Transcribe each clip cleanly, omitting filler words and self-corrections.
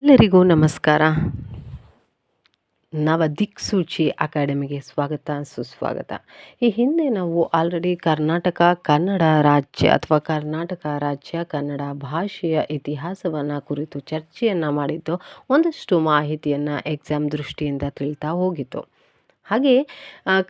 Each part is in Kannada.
ಎಲ್ಲರಿಗೂ ನಮಸ್ಕಾರ. ನವ ದಿಕ್ಸೂಚಿ ಅಕಾಡೆಮಿಗೆ ಸ್ವಾಗತ ಸುಸ್ವಾಗತ. ಈ ಹಿಂದೆ ನಾವು ಆಲ್ರೆಡಿ ಕರ್ನಾಟಕ ಕನ್ನಡ ರಾಜ್ಯ ಅಥವಾ ಕರ್ನಾಟಕ ರಾಜ್ಯ ಕನ್ನಡ ಭಾಷೆಯ ಇತಿಹಾಸವನ್ನು ಕುರಿತು ಚರ್ಚೆಯನ್ನು ಮಾಡಿದ್ದು, ಒಂದಷ್ಟು ಮಾಹಿತಿಯನ್ನು ಎಕ್ಸಾಮ್ ದೃಷ್ಟಿಯಿಂದ ತಿಳಿತಾ ಹೋಗಿತ್ತು. ಹಾಗೆ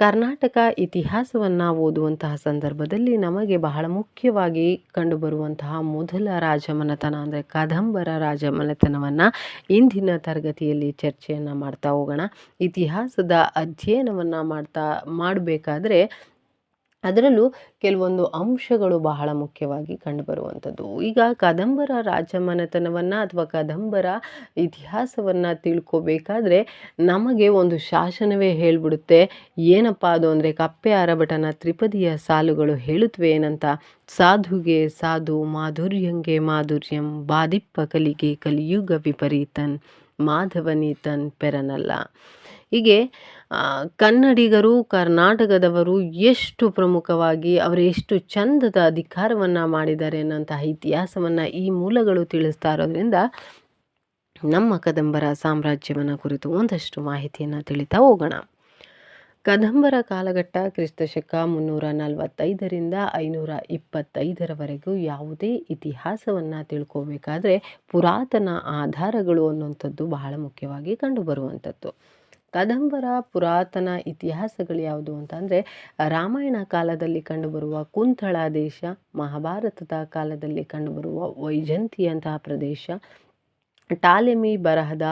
ಕರ್ನಾಟಕ ಇತಿಹಾಸವನ್ನು ಓದುವಂತಹ ಸಂದರ್ಭದಲ್ಲಿ ನಮಗೆ ಬಹಳ ಮುಖ್ಯವಾಗಿ ಕಂಡುಬರುವಂತಹ ಮೊದಲ ರಾಜಮನೆತನ ಅಂದರೆ ಕದಂಬರ ರಾಜಮನೆತನವನ್ನು ಇಂದಿನ ತರಗತಿಯಲ್ಲಿ ಚರ್ಚೆಯನ್ನು ಮಾಡ್ತಾ ಹೋಗೋಣ. ಇತಿಹಾಸದ ಅಧ್ಯಯನವನ್ನು ಮಾಡಬೇಕಾದ್ರೆ ಅದರಲ್ಲೂ ಕೆಲವೊಂದು ಅಂಶಗಳು ಬಹಳ ಮುಖ್ಯವಾಗಿ ಕಂಡುಬರುವಂಥದ್ದು. ಈಗ ಕದಂಬರ ರಾಜಮನೆತನವನ್ನು ಅಥವಾ ಕದಂಬರ ಇತಿಹಾಸವನ್ನು ತಿಳ್ಕೊಬೇಕಾದ್ರೆ ನಮಗೆ ಒಂದು ಶಾಸನವೇ ಹೇಳಿಬಿಡುತ್ತೆ. ಏನಪ್ಪ ಅದು ಅಂದರೆ, ಕಪ್ಪೆ ಅರಭಟನ ತ್ರಿಪದಿಯ ಸಾಲುಗಳು ಹೇಳುತ್ತವೆ ಏನಂತ: ಸಾಧುಗೆ ಸಾಧು, ಮಾಧುರ್ಯಂಗೆ ಮಾಧುರ್ಯಂ, ಬಾದಿಪ್ಪ ಕಲಿಗೆ ಕಲಿಯುಗ ವಿಪರೀತನ್, ಮಾಧವನೀತನ್ ಪೆರನಲ್ಲ. ಹೀಗೆ ಕನ್ನಡಿಗರು, ಕರ್ನಾಟಕದವರು ಎಷ್ಟು ಪ್ರಮುಖವಾಗಿ ಅವರು ಎಷ್ಟು ಚಂದದ ಅಧಿಕಾರವನ್ನು ಮಾಡಿದ್ದಾರೆ ಅನ್ನೋಂತಹ ಇತಿಹಾಸವನ್ನು ಈ ಮೂಲಗಳು ತಿಳಿಸ್ತಾ ಇರೋದ್ರಿಂದ ನಮ್ಮ ಕದಂಬರ ಸಾಮ್ರಾಜ್ಯವನ್ನು ಕುರಿತು ಒಂದಷ್ಟು ಮಾಹಿತಿಯನ್ನು ತಿಳಿತಾ ಹೋಗೋಣ. ಕದಂಬರ ಕಾಲಘಟ್ಟ ಕ್ರಿಸ್ತಶಕ 345ರಿಂದ 525ರವರೆಗೂ. ಯಾವುದೇ ಇತಿಹಾಸವನ್ನು ತಿಳ್ಕೋಬೇಕಾದ್ರೆ ಪುರಾತನ ಆಧಾರಗಳು ಅನ್ನುವಂಥದ್ದು ಬಹಳ ಮುಖ್ಯವಾಗಿ ಕಂಡುಬರುವಂಥದ್ದು. ಕದಂಬರ ಪುರಾತನ ಇತಿಹಾಸಗಳು ಯಾವುದು ಅಂತಂದರೆ, ರಾಮಾಯಣ ಕಾಲದಲ್ಲಿ ಕಂಡುಬರುವ ಕುಂತಳ ದೇಶ, ಮಹಾಭಾರತದ ಕಾಲದಲ್ಲಿ ಕಂಡುಬರುವ ವೈಜಂತಿಯಂತಹ ಪ್ರದೇಶ, ಟಾಲೆಮಿ ಬರಹದ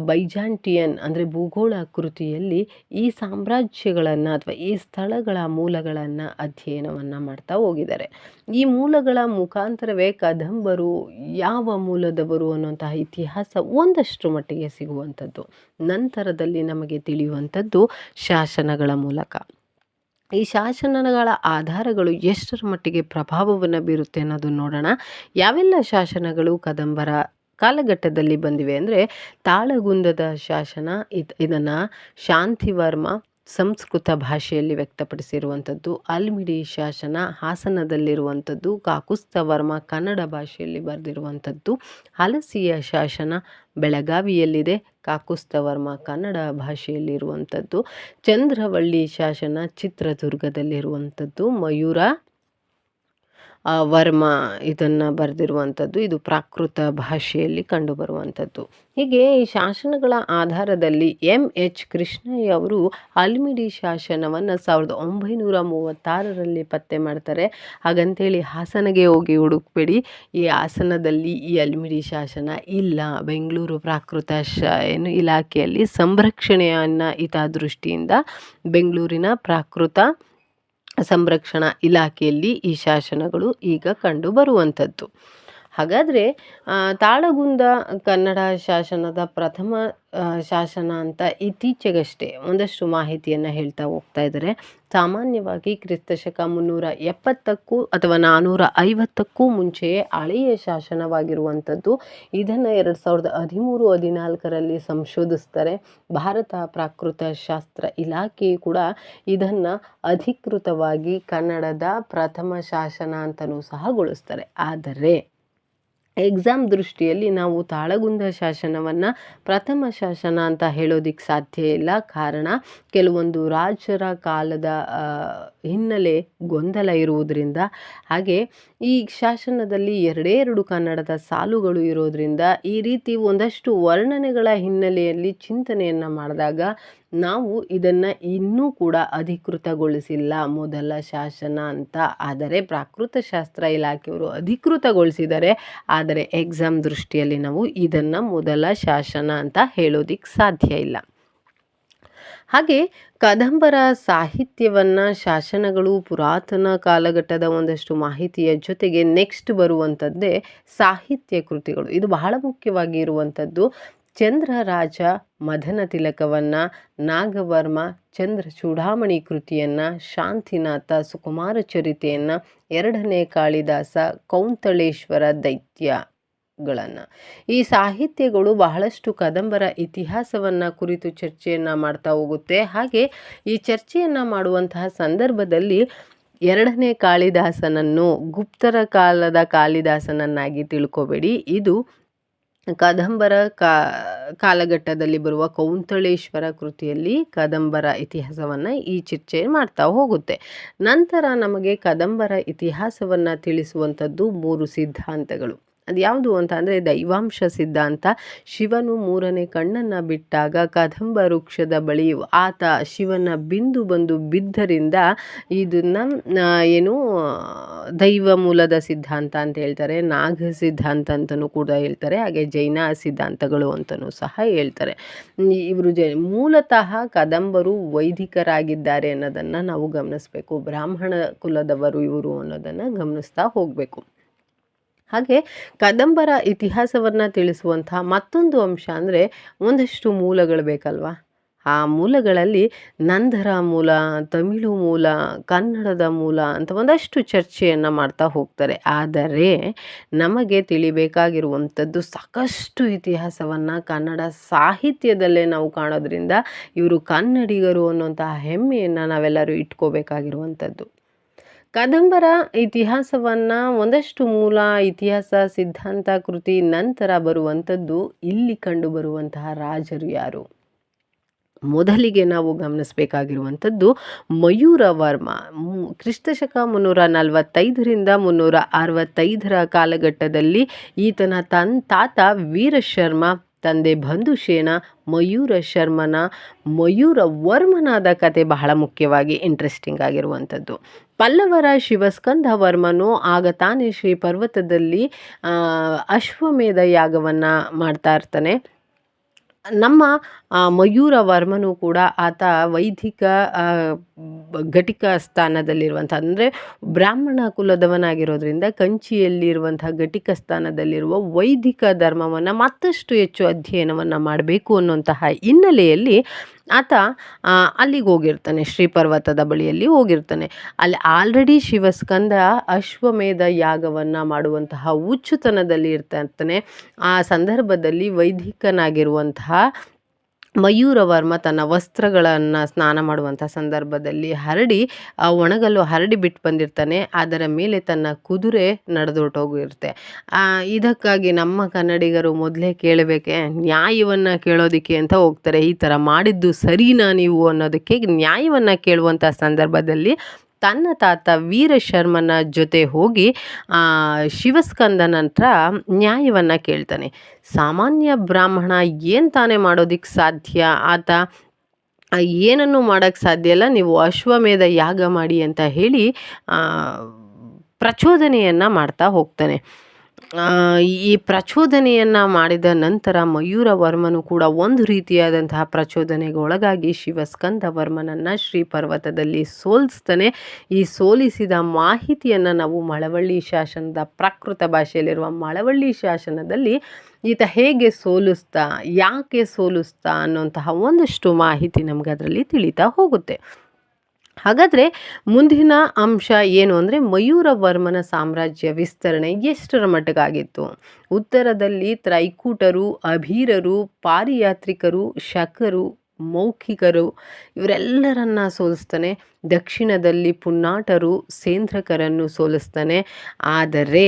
ಬೈಜಾಂಟಿಯನ್ ಅಂದರೆ ಭೂಗೋಳ ಕೃತಿಯಲ್ಲಿ ಈ ಸಾಮ್ರಾಜ್ಯಗಳನ್ನು ಅಥವಾ ಈ ಸ್ಥಳಗಳ ಮೂಲಗಳನ್ನು ಅಧ್ಯಯನವನ್ನು ಮಾಡ್ತಾ ಹೋಗಿದ್ದಾರೆ. ಈ ಮೂಲಗಳ ಮುಖಾಂತರವೇ ಕದಂಬರು ಯಾವ ಮೂಲದವರು ಅನ್ನುವಂತಹ ಇತಿಹಾಸ ಒಂದಷ್ಟು ಮಟ್ಟಿಗೆ ಸಿಗುವಂಥದ್ದು. ನಂತರದಲ್ಲಿ ನಮಗೆ ತಿಳಿಯುವಂಥದ್ದು ಶಾಸನಗಳ ಮೂಲಕ. ಈ ಶಾಸನಗಳ ಆಧಾರಗಳು ಎಷ್ಟರ ಮಟ್ಟಿಗೆ ಪ್ರಭಾವವನ್ನು ಬೀರುತ್ತೆ ಅನ್ನೋದನ್ನು ನೋಡೋಣ. ಯಾವೆಲ್ಲ ಶಾಸನಗಳು ಕದಂಬರ ಕಾಲಘಟ್ಟದಲ್ಲಿ ಬಂದಿವೆ ಅಂದರೆ, ತಾಳಗುಂದದ ಶಾಸನ, ಇದನ್ನು ಶಾಂತಿವರ್ಮ ಸಂಸ್ಕೃತ ಭಾಷೆಯಲ್ಲಿ ವ್ಯಕ್ತಪಡಿಸಿರುವಂಥದ್ದು. ಅಲ್ಮಿಡಿ ಶಾಸನ ಹಾಸನದಲ್ಲಿರುವಂಥದ್ದು. ಕಾಕುಸ್ಥವರ್ಮ ಕನ್ನಡ ಭಾಷೆಯಲ್ಲಿ ಬರೆದಿರುವಂಥದ್ದು. ಹಲಸಿಯ ಶಾಸನ ಬೆಳಗಾವಿಯಲ್ಲಿದೆ. ಕಾಕುಸ್ಥವರ್ಮ ಕನ್ನಡ ಭಾಷೆಯಲ್ಲಿರುವಂಥದ್ದು. ಚಂದ್ರವಳ್ಳಿ ಶಾಸನ ಚಿತ್ರದುರ್ಗದಲ್ಲಿರುವಂಥದ್ದು. ಮಯೂರ ವರ್ಮ ಇದನ್ನು ಬರೆದಿರುವಂಥದ್ದು. ಇದು ಪ್ರಾಕೃತ ಭಾಷೆಯಲ್ಲಿ ಕಂಡುಬರುವಂಥದ್ದು. ಹೀಗೆ ಈ ಶಾಸನಗಳ ಆಧಾರದಲ್ಲಿ ಎಚ್ ಕೃಷ್ಣಯ್ಯ ಅವರು ಅಲ್ಮಿಡಿ ಶಾಸನವನ್ನು 1936ರಲ್ಲಿ ಪತ್ತೆ ಮಾಡ್ತಾರೆ. ಹಾಗಂತೇಳಿ ಹಾಸನಗೆ ಹೋಗಿ ಹುಡುಕ್ಬೇಡಿ. ಈ ಹಾಸನದಲ್ಲಿ ಈ ಅಲ್ಮಿಡಿ ಶಾಸನ ಇಲ್ಲ. ಬೆಂಗಳೂರು ಪ್ರಾಕೃತ ಇಲಾಖೆಯಲ್ಲಿ ಸಂರಕ್ಷಣೆಯನ್ನು ಹಿತದೃಷ್ಟಿಯಿಂದ ಬೆಂಗಳೂರಿನ ಪ್ರಾಕೃತ ಸಂರಕ್ಷಣಾ ಇಲಾಖೆಯಲ್ಲಿ ಈ ಶಾಸನಗಳು ಈಗ ಕಂಡು ಬರುವಂಥದ್ದು. ಹಾಗಾದರೆ ತಾಳಗುಂದ ಕನ್ನಡ ಶಾಸನದ ಪ್ರಥಮ ಶಾಸನ ಅಂತ ಇತ್ತೀಚೆಗಷ್ಟೇ ಒಂದಷ್ಟು ಮಾಹಿತಿಯನ್ನು ಹೇಳ್ತಾ ಹೋಗ್ತಾ ಇದ್ದಾರೆ. ಸಾಮಾನ್ಯವಾಗಿ ಕ್ರಿಸ್ತಶಕ 370ಕ್ಕೂ ಅಥವಾ 450ಕ್ಕೂ ಮುಂಚೆಯೇ ಹಳೆಯ ಶಾಸನವಾಗಿರುವಂಥದ್ದು. ಇದನ್ನು 2013-14ರಲ್ಲಿ ಸಂಶೋಧಿಸ್ತಾರೆ. ಭಾರತ ಪ್ರಾಕೃತ ಶಾಸ್ತ್ರ ಇಲಾಖೆಯು ಕೂಡ ಇದನ್ನು ಅಧಿಕೃತವಾಗಿ ಕನ್ನಡದ ಪ್ರಥಮ ಶಾಸನ ಅಂತಲೂ ಸಹ ಗೊಳಿಸ್ತಾರೆ. ಆದರೆ ಎಕ್ಸಾಮ್ ದೃಷ್ಟಿಯಲ್ಲಿ ನಾವು ತಾಳಗುಂದ ಶಾಸನವನ್ನು ಪ್ರಥಮ ಶಾಸನ ಅಂತ ಹೇಳೋದಿಕ್ಕೆ ಸಾಧ್ಯ ಇಲ್ಲ. ಕಾರಣ, ಕೆಲವೊಂದು ರಾಜರ ಕಾಲದ ಹಿನ್ನೆಲೆ ಗೊಂದಲ ಇರುವುದರಿಂದ, ಹಾಗೆ ಈ ಶಾಸನದಲ್ಲಿ ಎರಡೇ ಕನ್ನಡದ ಸಾಲುಗಳು ಇರೋದರಿಂದ ಈ ರೀತಿ ಒಂದಷ್ಟು ವರ್ಣನೆಗಳ ಹಿನ್ನೆಲೆಯಲ್ಲಿ ಚಿಂತನೆಯನ್ನು ಮಾಡಿದಾಗ ನಾವು ಇದನ್ನು ಇನ್ನೂ ಕೂಡ ಅಧಿಕೃತಗೊಳಿಸಿಲ್ಲ ಮೊದಲ ಶಾಸನ ಅಂತ. ಆದರೆ ಪ್ರಾಕೃತ ಶಾಸ್ತ್ರ ಇಲಾಖೆಯವರು ಅಧಿಕೃತಗೊಳಿಸಿದ್ದಾರೆ. ಆದರೆ ಎಕ್ಸಾಮ್ ದೃಷ್ಟಿಯಲ್ಲಿ ನಾವು ಇದನ್ನು ಮೊದಲ ಶಾಸನ ಅಂತ ಹೇಳೋದಿಕ್ಕೆ ಸಾಧ್ಯ ಇಲ್ಲ. ಹಾಗೆ ಕದಂಬರ ಸಾಹಿತ್ಯವನ್ನು, ಶಾಸನಗಳು, ಪುರಾತನ ಕಾಲಘಟ್ಟದ ಒಂದಷ್ಟು ಮಾಹಿತಿಯ ಜೊತೆಗೆ ನೆಕ್ಸ್ಟ್ ಬರುವಂಥದ್ದೇ ಸಾಹಿತ್ಯ ಕೃತಿಗಳು. ಇದು ಬಹಳ ಮುಖ್ಯವಾಗಿ ಇರುವಂಥದ್ದು. ಚಂದ್ರರಾಜ ಮದನ ತಿಲಕವನ್ನು, ನಾಗವರ್ಮ ಚಂದ್ರ ಚೂಡಾಮಣಿ ಕೃತಿಯನ್ನು, ಶಾಂತಿನಾಥ ಸುಕುಮಾರ ಚರಿತೆಯನ್ನು, ಎರಡನೇ ಕಾಳಿದಾಸ ಕೌಂತಳೇಶ್ವರ ದೈತ್ಯಗಳನ್ನು. ಈ ಸಾಹಿತ್ಯಗಳು ಬಹಳಷ್ಟು ಕದಂಬರ ಇತಿಹಾಸವನ್ನು ಕುರಿತು ಚರ್ಚೆಯನ್ನು ಮಾಡ್ತಾ ಹೋಗುತ್ತೆ. ಹಾಗೆ ಈ ಚರ್ಚೆಯನ್ನು ಮಾಡುವಂತಹ ಸಂದರ್ಭದಲ್ಲಿ ಎರಡನೇ ಕಾಳಿದಾಸನನ್ನು ಗುಪ್ತರ ಕಾಲದ ಕಾಳಿದಾಸನನ್ನಾಗಿ ತಿಳ್ಕೊಬೇಡಿ. ಇದು ಕದಂಬರ ಕಾಲಘಟ್ಟದಲ್ಲಿ ಬರುವ ಕೌಂತಳೇಶ್ವರ ಕೃತಿಯಲ್ಲಿ ಕದಂಬರ ಇತಿಹಾಸವನ್ನು ಈ ಚರ್ಚೆ ಮಾಡ್ತಾ ಹೋಗುತ್ತೆ. ನಂತರ ನಮಗೆ ಕದಂಬರ ಇತಿಹಾಸವನ್ನು ತಿಳಿಸುವಂಥದ್ದು 3 ಸಿದ್ಧಾಂತಗಳು. ಅದು ಯಾವುದು ಅಂತ ಅಂದರೆ ದೈವಾಂಶ ಸಿದ್ಧಾಂತ. ಶಿವನು 3ನೇ ಕಣ್ಣನ್ನು ಬಿಟ್ಟಾಗ ಕದಂಬ ವೃಕ್ಷದ ಬಳಿ ಆತ ಶಿವನ ಬಿಂದು ಬಂದು ಬಿದ್ದರಿಂದ ಇದನ್ನು ಏನು ದೈವ ಮೂಲದ ಸಿದ್ಧಾಂತ ಅಂತ ಹೇಳ್ತಾರೆ, ನಾಗ ಸಿದ್ಧಾಂತ ಅಂತಲೂ ಕೂಡ ಹೇಳ್ತಾರೆ, ಹಾಗೆ ಜೈನ ಸಿದ್ಧಾಂತಗಳು ಅಂತಲೂ ಸಹ ಹೇಳ್ತಾರೆ. ಇವರು ಮೂಲತಃ ಕದಂಬರು ವೈದಿಕರಾಗಿದ್ದಾರೆ ಅನ್ನೋದನ್ನು ನಾವು ಗಮನಿಸಬೇಕು. ಬ್ರಾಹ್ಮಣ ಕುಲದವರು ಇವರು ಅನ್ನೋದನ್ನು ಗಮನಿಸ್ತಾ ಹೋಗಬೇಕು. ಹಾಗೆ ಕದಂಬರ ಇತಿಹಾಸವನ್ನು ತಿಳಿಸುವಂತಹ ಮತ್ತೊಂದು ಅಂಶ ಅಂದರೆ ಒಂದಷ್ಟು ಮೂಲಗಳು ಬೇಕಲ್ವಾ. ಆ ಮೂಲಗಳಲ್ಲಿ ನಂದರ ಮೂಲ, ತಮಿಳು ಮೂಲ, ಕನ್ನಡದ ಮೂಲ ಅಂತ ಒಂದಷ್ಟು ಚರ್ಚೆಯನ್ನು ಮಾಡ್ತಾ ಹೋಗ್ತಾರೆ. ಆದರೆ ನಮಗೆ ತಿಳಿಬೇಕಾಗಿರುವಂಥದ್ದು ಸಾಕಷ್ಟು ಇತಿಹಾಸವನ್ನು ಕನ್ನಡ ಸಾಹಿತ್ಯದಲ್ಲೇ ನಾವು ಕಾಣೋದ್ರಿಂದ ಇವರು ಕನ್ನಡಿಗರು ಅನ್ನುವಂತಹ ಹೆಮ್ಮೆಯನ್ನು ನಾವೆಲ್ಲರೂ ಇಟ್ಕೋಬೇಕಾಗಿರುವಂಥದ್ದು. ಕದಂಬರ ಇತಿಹಾಸವನ್ನು ಒಂದಷ್ಟು ಮೂಲ, ಇತಿಹಾಸ, ಸಿದ್ಧಾಂತ, ಕೃತಿ ನಂತರ ಬರುವಂಥದ್ದು ಇಲ್ಲಿ ಕಂಡುಬರುವಂತಹ ರಾಜರು ಯಾರು? ಮೊದಲಿಗೆ ನಾವು ಗಮನಿಸಬೇಕಾಗಿರುವಂಥದ್ದು ಮಯೂರವರ್ಮ. ಕ್ರಿಸ್ತಶಕ 345ರಿಂದ 365 ಕಾಲಘಟ್ಟದಲ್ಲಿ ಈತನ ತಾತ ವೀರಶರ್ಮ, ತಂದೆ ಬಂಧುಶೇನ, ಮಯೂರ ಶರ್ಮನ ಮಯೂರವರ್ಮನಾದ ಕತೆ ಬಹಳ ಮುಖ್ಯವಾಗಿ ಇಂಟ್ರೆಸ್ಟಿಂಗ್ ಆಗಿರುವಂಥದ್ದು. ಪಲ್ಲವರ ಶಿವಸ್ಕಂದ ವರ್ಮನು ಆಗ ತಾನೇ ಶ್ರೀ ಪರ್ವತದಲ್ಲಿ ಅಶ್ವಮೇಧ ಯಾಗವನ್ನು ಮಾಡ್ತಾ ಇರ್ತಾನೆ. ನಮ್ಮ ಮಯೂರವರ್ಮನು ಕೂಡ ಆತ ವೈದಿಕ ಘಟಿಕ ಸ್ಥಾನದಲ್ಲಿರುವಂಥ, ಅಂದರೆ ಬ್ರಾಹ್ಮಣ ಕುಲದವನಾಗಿರೋದ್ರಿಂದ ಕಂಚಿಯಲ್ಲಿರುವಂಥ ಘಟಿಕ ಸ್ಥಾನದಲ್ಲಿರುವ ವೈದಿಕ ಧರ್ಮವನ್ನು ಮತ್ತಷ್ಟು ಹೆಚ್ಚು ಅಧ್ಯಯನವನ್ನು ಮಾಡಬೇಕು ಅನ್ನುವಂತಹ ಹಿನ್ನೆಲೆಯಲ್ಲಿ ಆತ ಅಲ್ಲಿಗೆ ಹೋಗಿರ್ತಾನೆ, ಶ್ರೀ ಪರ್ವತದ ಬಳಿಯಲ್ಲಿ ಹೋಗಿರ್ತಾನೆ. ಅಲ್ಲಿ ಆಲ್ರೆಡಿ ಶಿವಸ್ಕಂದ ಅಶ್ವಮೇಧ ಯಾಗವನ್ನು ಮಾಡುವಂತಹ ಹುಚ್ಚುತನದಲ್ಲಿ ಇರ್ತಾನೆ. ಆ ಸಂದರ್ಭದಲ್ಲಿ ವೈದಿಕನಾಗಿರುವಂತಹ ಮಯೂರವರ್ಮ ತನ್ನ ವಸ್ತ್ರಗಳನ್ನು ಸ್ನಾನ ಮಾಡುವಂಥ ಸಂದರ್ಭದಲ್ಲಿ ಒಣಗಲು ಹರಡಿ ಬಿಟ್ಟು ಬಂದಿರ್ತಾನೆ. ಅದರ ಮೇಲೆ ತನ್ನ ಕುದುರೆ ನಡೆದೊಟ್ಟೋಗಿರುತ್ತೆ. ಇದಕ್ಕಾಗಿ ನಮ್ಮ ಕನ್ನಡಿಗರು ಮೊದಲೇ ಕೇಳಬೇಕೆ, ನ್ಯಾಯವನ್ನು ಕೇಳೋದಕ್ಕೆ ಅಂತ ಹೋಗ್ತಾರೆ. ಈ ಥರ ಮಾಡಿದ್ದು ಸರಿನಾ ನೀವು ಅನ್ನೋದಕ್ಕೆ ನ್ಯಾಯವನ್ನು ಕೇಳುವಂಥ ಸಂದರ್ಭದಲ್ಲಿ ತನ್ನ ತಾತ ವೀರಶರ್ಮನ ಜೊತೆ ಹೋಗಿ ಶಿವಸ್ಕಂದನ ಹತ್ರ ನ್ಯಾಯವನ್ನು ಕೇಳ್ತಾನೆ. ಸಾಮಾನ್ಯ ಬ್ರಾಹ್ಮಣ ಏನು ತಾನೇ ಮಾಡೋದಕ್ಕೆ ಸಾಧ್ಯ? ಆತ ಏನನ್ನೂ ಮಾಡೋಕ್ಕೆ ಸಾಧ್ಯ ಇಲ್ಲ, ನೀವು ಅಶ್ವಮೇಧ ಯಾಗ ಮಾಡಿ ಅಂತ ಹೇಳಿ ಪ್ರಚೋದನೆಯನ್ನು ಮಾಡ್ತಾ ಹೋಗ್ತಾನೆ. ಈ ಪ್ರಚೋದನೆಯನ್ನು ಮಾಡಿದ ನಂತರ ಮಯೂರವರ್ಮನು ಕೂಡ ಒಂದು ರೀತಿಯಾದಂತಹ ಪ್ರಚೋದನೆಗೆ ಒಳಗಾಗಿ ಶಿವಸ್ಕಂದ ವರ್ಮನನ್ನು ಶ್ರೀ ಪರ್ವತದಲ್ಲಿ ಸೋಲಿಸ್ತಾನೆ. ಈ ಸೋಲಿಸಿದ ಮಾಹಿತಿಯನ್ನು ನಾವು ಮಳವಳ್ಳಿ ಶಾಸನದ ಪ್ರಾಕೃತ ಭಾಷೆಯಲ್ಲಿರುವ ಮಳವಳ್ಳಿ ಶಾಸನದಲ್ಲಿ ಈತ ಹೇಗೆ ಸೋಲಿಸ್ತಾ, ಯಾಕೆ ಸೋಲಿಸ್ತಾ ಅನ್ನುವಂತಹ ಒಂದಷ್ಟು ಮಾಹಿತಿ ನಮ್ಗೆ ಅದರಲ್ಲಿ ತಿಳಿತಾ ಹೋಗುತ್ತೆ. ಹಾಗಾದರೆ ಮುಂದಿನ ಅಂಶ ಏನು ಅಂದರೆ ಮಯೂರವರ್ಮನ ಸಾಮ್ರಾಜ್ಯ ವಿಸ್ತರಣೆ ಎಷ್ಟರ ಮಟ್ಟಿಗಾಗಿತ್ತು? ಉತ್ತರದಲ್ಲಿ ತ್ರೈಕೂಟರು, ಅಭೀರರು, ಪಾರಿಯಾತ್ರಿಕರು, ಶಕರು, ಮೌಖಿಕರು ಇವರೆಲ್ಲರನ್ನ ಸೋಲಿಸ್ತಾನೆ. ದಕ್ಷಿಣದಲ್ಲಿ ಪುನ್ನಾಟರು, ಸೇಂದ್ರಕರನ್ನು ಸೋಲಿಸ್ತಾನೆ. ಆದರೆ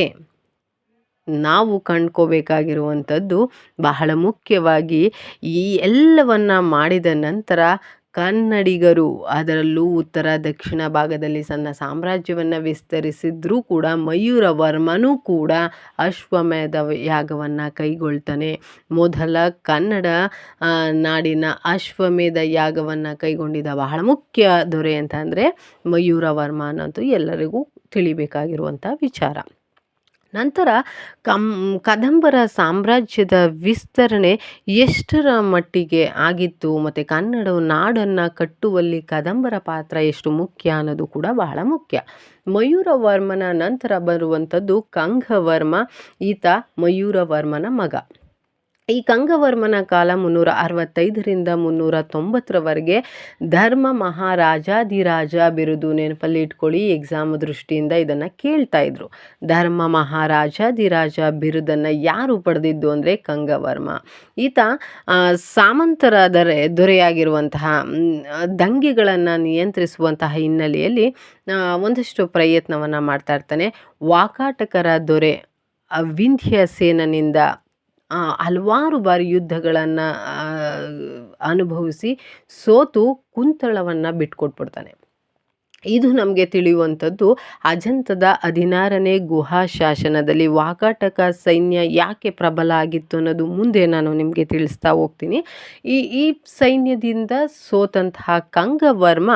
ನಾವು ಕಂಡ್ಕೋಬೇಕಾಗಿರುವಂಥದ್ದು ಬಹಳ ಮುಖ್ಯವಾಗಿ ಈ ಎಲ್ಲವನ್ನ ಮಾಡಿದ ನಂತರ ಕನ್ನಡಿಗರು, ಅದರಲ್ಲೂ ಉತ್ತರ ದಕ್ಷಿಣ ಭಾಗದಲ್ಲಿ ಸಣ್ಣ ಸಾಮ್ರಾಜ್ಯವನ್ನು ವಿಸ್ತರಿಸಿದ್ರೂ ಕೂಡ ಮಯೂರವರ್ಮನೂ ಕೂಡ ಅಶ್ವಮೇಧ ಯಾಗವನ್ನು ಕೈಗೊಳ್ತಾನೆ. ಮೊದಲ ಕನ್ನಡ ನಾಡಿನ ಅಶ್ವಮೇಧ ಯಾಗವನ್ನು ಕೈಗೊಂಡಿದ್ದ ಬಹಳ ಮುಖ್ಯ ದೊರೆ ಅಂತ ಅಂದರೆ ಮಯೂರವರ್ಮ ಅನ್ನೋದು ಎಲ್ಲರಿಗೂ ತಿಳಿಬೇಕಾಗಿರುವಂಥ ವಿಚಾರ. ನಂತರ ಕದಂಬರ ಸಾಮ್ರಾಜ್ಯದ ವಿಸ್ತರಣೆ ಎಷ್ಟರ ಮಟ್ಟಿಗೆ ಆಗಿತ್ತು ಮತ್ತು ಕನ್ನಡ ನಾಡನ್ನು ಕಟ್ಟುವಲ್ಲಿ ಕದಂಬರ ಪಾತ್ರ ಎಷ್ಟು ಮುಖ್ಯ ಅನ್ನೋದು ಕೂಡ ಬಹಳ ಮುಖ್ಯ. ಮಯೂರವರ್ಮನ ನಂತರ ಬರುವಂಥದ್ದು ಕಂಗವರ್ಮ. ಈತ ಮಯೂರವರ್ಮನ ಮಗ. ಈ ಕಂಗವರ್ಮನ ಕಾಲ 365ರಿಂದ 390ರವರೆಗೆ ಧರ್ಮ ಮಹಾರಾಜಾಧಿರಾಜ ಬಿರುದು. ನೆನಪಲ್ಲಿ ಇಟ್ಕೊಳ್ಳಿ, ಎಕ್ಸಾಮ್ ದೃಷ್ಟಿಯಿಂದ ಇದನ್ನು ಕೇಳ್ತಾ ಇದ್ರು. ಧರ್ಮ ಮಹಾರಾಜಾಧಿರಾಜ ಬಿರುದನ್ನು ಯಾರು ಪಡೆದಿದ್ದು ಅಂದರೆ ಕಂಗವರ್ಮ. ಈತ ಸಾಮಂತರ ದೊರೆಯಾಗಿರುವಂತಹ ದಂಗೆಗಳನ್ನು ನಿಯಂತ್ರಿಸುವಂತಹ ಹಿನ್ನೆಲೆಯಲ್ಲಿ ಒಂದಷ್ಟು ಪ್ರಯತ್ನವನ್ನು ಮಾಡ್ತಾ ಇರ್ತಾನೆ. ವಾಕಾಟಕರ ದೊರೆ ವಿಂಧ್ಯಸೇನನಿಂದ ಹಲವಾರು ಬಾರಿ ಯುದ್ಧಗಳನ್ನು ಅನುಭವಿಸಿ ಸೋತು ಕುಂತಳವನ್ನು ಬಿಟ್ಕೊಟ್ಬಿಡ್ತಾನೆ. ಇದು ನಮಗೆ ತಿಳಿಯುವಂಥದ್ದು ಅಜಂತದ 16ನೇ ಗುಹಾ ಶಾಸನದಲ್ಲಿ. ವಾಕಾಟಕ ಸೈನ್ಯ ಯಾಕೆ ಪ್ರಬಲ ಆಗಿತ್ತು ಅನ್ನೋದು ಮುಂದೆ ನಾನು ನಿಮಗೆ ತಿಳಿಸ್ತಾ ಹೋಗ್ತೀನಿ. ಈ ಸೈನ್ಯದಿಂದ ಸೋತಂತಹ ಕಂಗವರ್ಮ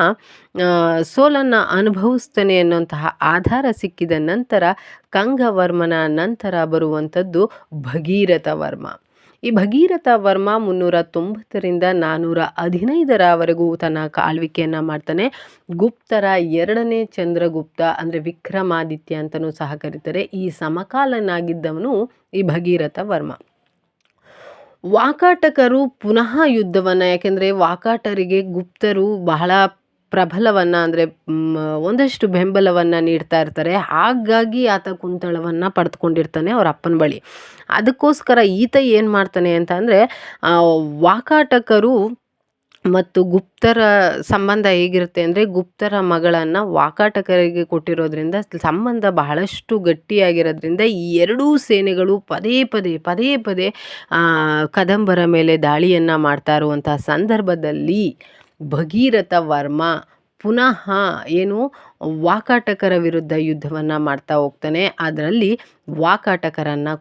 ಸೋಲನ್ನು ಅನುಭವಿಸ್ತಾನೆ ಅನ್ನುವಂತಹ ಆಧಾರ ಸಿಕ್ಕಿದ ನಂತರ ಕಂಗವರ್ಮನ ನಂತರ ಬರುವಂಥದ್ದು ಭಗೀರಥ ವರ್ಮ. ಈ ಭಗೀರಥ ವರ್ಮ 390ರಿಂದ 415ರವರೆಗೂ ತನ್ನ ಆಳ್ವಿಕೆಯನ್ನು ಮಾಡ್ತಾನೆ. ಗುಪ್ತರ 2ನೇ ಚಂದ್ರಗುಪ್ತ ಅಂದರೆ ವಿಕ್ರಮಾದಿತ್ಯ ಅಂತಲೂ ಸಹ ಕರೀತಾರೆ. ಈ ಸಮಕಾಲನಾಗಿದ್ದವನು ಈ ಭಗೀರಥ ವರ್ಮ. ವಾಕಾಟಕರು ಪುನಃ ಯುದ್ಧವನ್ನು, ಯಾಕೆಂದರೆ ವಾಕಾಟರಿಗೆ ಗುಪ್ತರು ಬಹಳ ಪ್ರಬಲವನ್ನು ಅಂದರೆ ಒಂದಷ್ಟು ಬೆಂಬಲವನ್ನು ನೀಡ್ತಾ ಇರ್ತಾರೆ. ಹಾಗಾಗಿ ಆತ ಕುಂತಳವನ್ನು ಪಡೆದುಕೊಂಡಿರ್ತಾನೆ ಅವ್ರ ಅಪ್ಪನ ಬಳಿ. ಅದಕ್ಕೋಸ್ಕರ ಈತ ಏನು ಮಾಡ್ತಾನೆ ಅಂತ ಅಂದರೆ, ವಾಕಾಟಕರು ಮತ್ತು ಗುಪ್ತರ ಸಂಬಂಧ ಹೇಗಿರುತ್ತೆ ಅಂದರೆ, ಗುಪ್ತರ ಮಗಳನ್ನು ವಾಕಾಟಕರಿಗೆ ಕೊಟ್ಟಿರೋದ್ರಿಂದ ಸಂಬಂಧ ಬಹಳಷ್ಟು ಗಟ್ಟಿಯಾಗಿರೋದ್ರಿಂದ ಈ ಎರಡೂ ಸೇನೆಗಳು ಪದೇ ಪದೇ ಕದಂಬರ ಮೇಲೆ ದಾಳಿಯನ್ನು ಮಾಡ್ತಾ ಇರುವಂತಹ ಸಂದರ್ಭದಲ್ಲಿ ಭಗೀರಥ ವರ್ಮ ಪುನಃ ವಾಕಾಟಕರ ವಿರುದ್ಧ ಯುದ್ಧವನ್ನು ಮಾಡ್ತಾ ಹೋಗ್ತಾನೆ. ಅದರಲ್ಲಿ ವಾಕಾಟಕರನ್ನು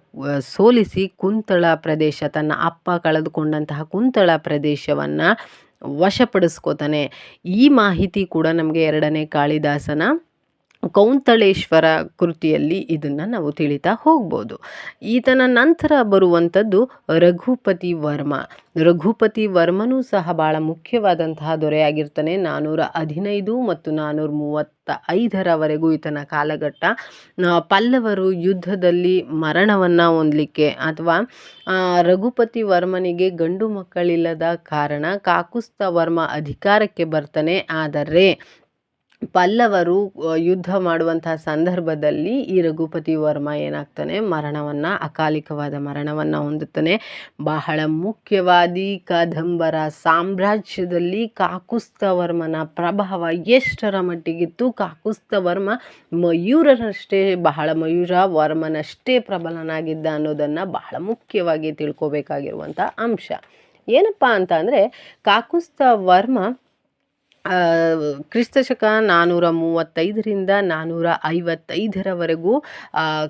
ಸೋಲಿಸಿ ಕುಂತಳ ಪ್ರದೇಶ, ತನ್ನ ಅಪ್ಪ ಕಳೆದುಕೊಂಡಂತಹ ಕುಂತಳ ಪ್ರದೇಶವನ್ನು ವಶಪಡಿಸ್ಕೋತಾನೆ. ಈ ಮಾಹಿತಿ ಕೂಡ ನಮಗೆ 2ನೇ ಕಾಳಿದಾಸನ ಕೌಂತಳೇಶ್ವರ ಕೃತಿಯಲ್ಲಿ ಇದನ್ನು ನಾವು ತಿಳಿತಾ ಹೋಗ್ಬೋದು. ಈತನ ನಂತರ ಬರುವಂಥದ್ದು ರಘುಪತಿ ವರ್ಮ. ರಘುಪತಿ ವರ್ಮನೂ ಸಹ ಭಾಳ ಮುಖ್ಯವಾದಂತಹ ದೊರೆಯಾಗಿರ್ತಾನೆ. 415 ಮತ್ತು 435ರವರೆಗೂ ಈತನ ಕಾಲಘಟ್ಟ. ಪಲ್ಲವರು ಯುದ್ಧದಲ್ಲಿ ಮರಣವನ್ನು ಹೊಂದಲಿಕ್ಕೆ ಅಥವಾ ರಘುಪತಿ ವರ್ಮನಿಗೆ ಗಂಡು ಮಕ್ಕಳಿಲ್ಲದ ಕಾರಣ ಕಾಕುಸ್ಥ ವರ್ಮ ಅಧಿಕಾರಕ್ಕೆ ಬರ್ತಾನೆ. ಆದರೆ ಪಲ್ಲವರು ಯುದ್ಧ ಮಾಡುವಂತಹ ಸಂದರ್ಭದಲ್ಲಿ ಈ ರಘುಪತಿ ವರ್ಮ ಏನಾಗ್ತಾನೆ, ಅಕಾಲಿಕವಾದ ಮರಣವನ್ನು ಹೊಂದುತ್ತಾನೆ. ಬಹಳ ಮುಖ್ಯವಾದಿ ಕದಂಬರ ಸಾಮ್ರಾಜ್ಯದಲ್ಲಿ ಕಾಕುಸ್ಥ ವರ್ಮನ ಪ್ರಭಾವ ಎಷ್ಟರ ಮಟ್ಟಿಗಿತ್ತು. ಕಾಕುಸ್ಥ ವರ್ಮ ಮಯೂರ ವರ್ಮನಷ್ಟೇ ಪ್ರಬಲನಾಗಿದ್ದ ಅನ್ನೋದನ್ನು ಬಹಳ ಮುಖ್ಯವಾಗಿ ತಿಳ್ಕೊಬೇಕಾಗಿರುವಂಥ ಅಂಶ. ಏನಪ್ಪ ಅಂತ ಅಂದರೆ, ಕಾಕುಸ್ಥ ವರ್ಮ ಕ್ರಿಸ್ತಶಕ 435ರಿಂದ 455ರವರೆಗೂ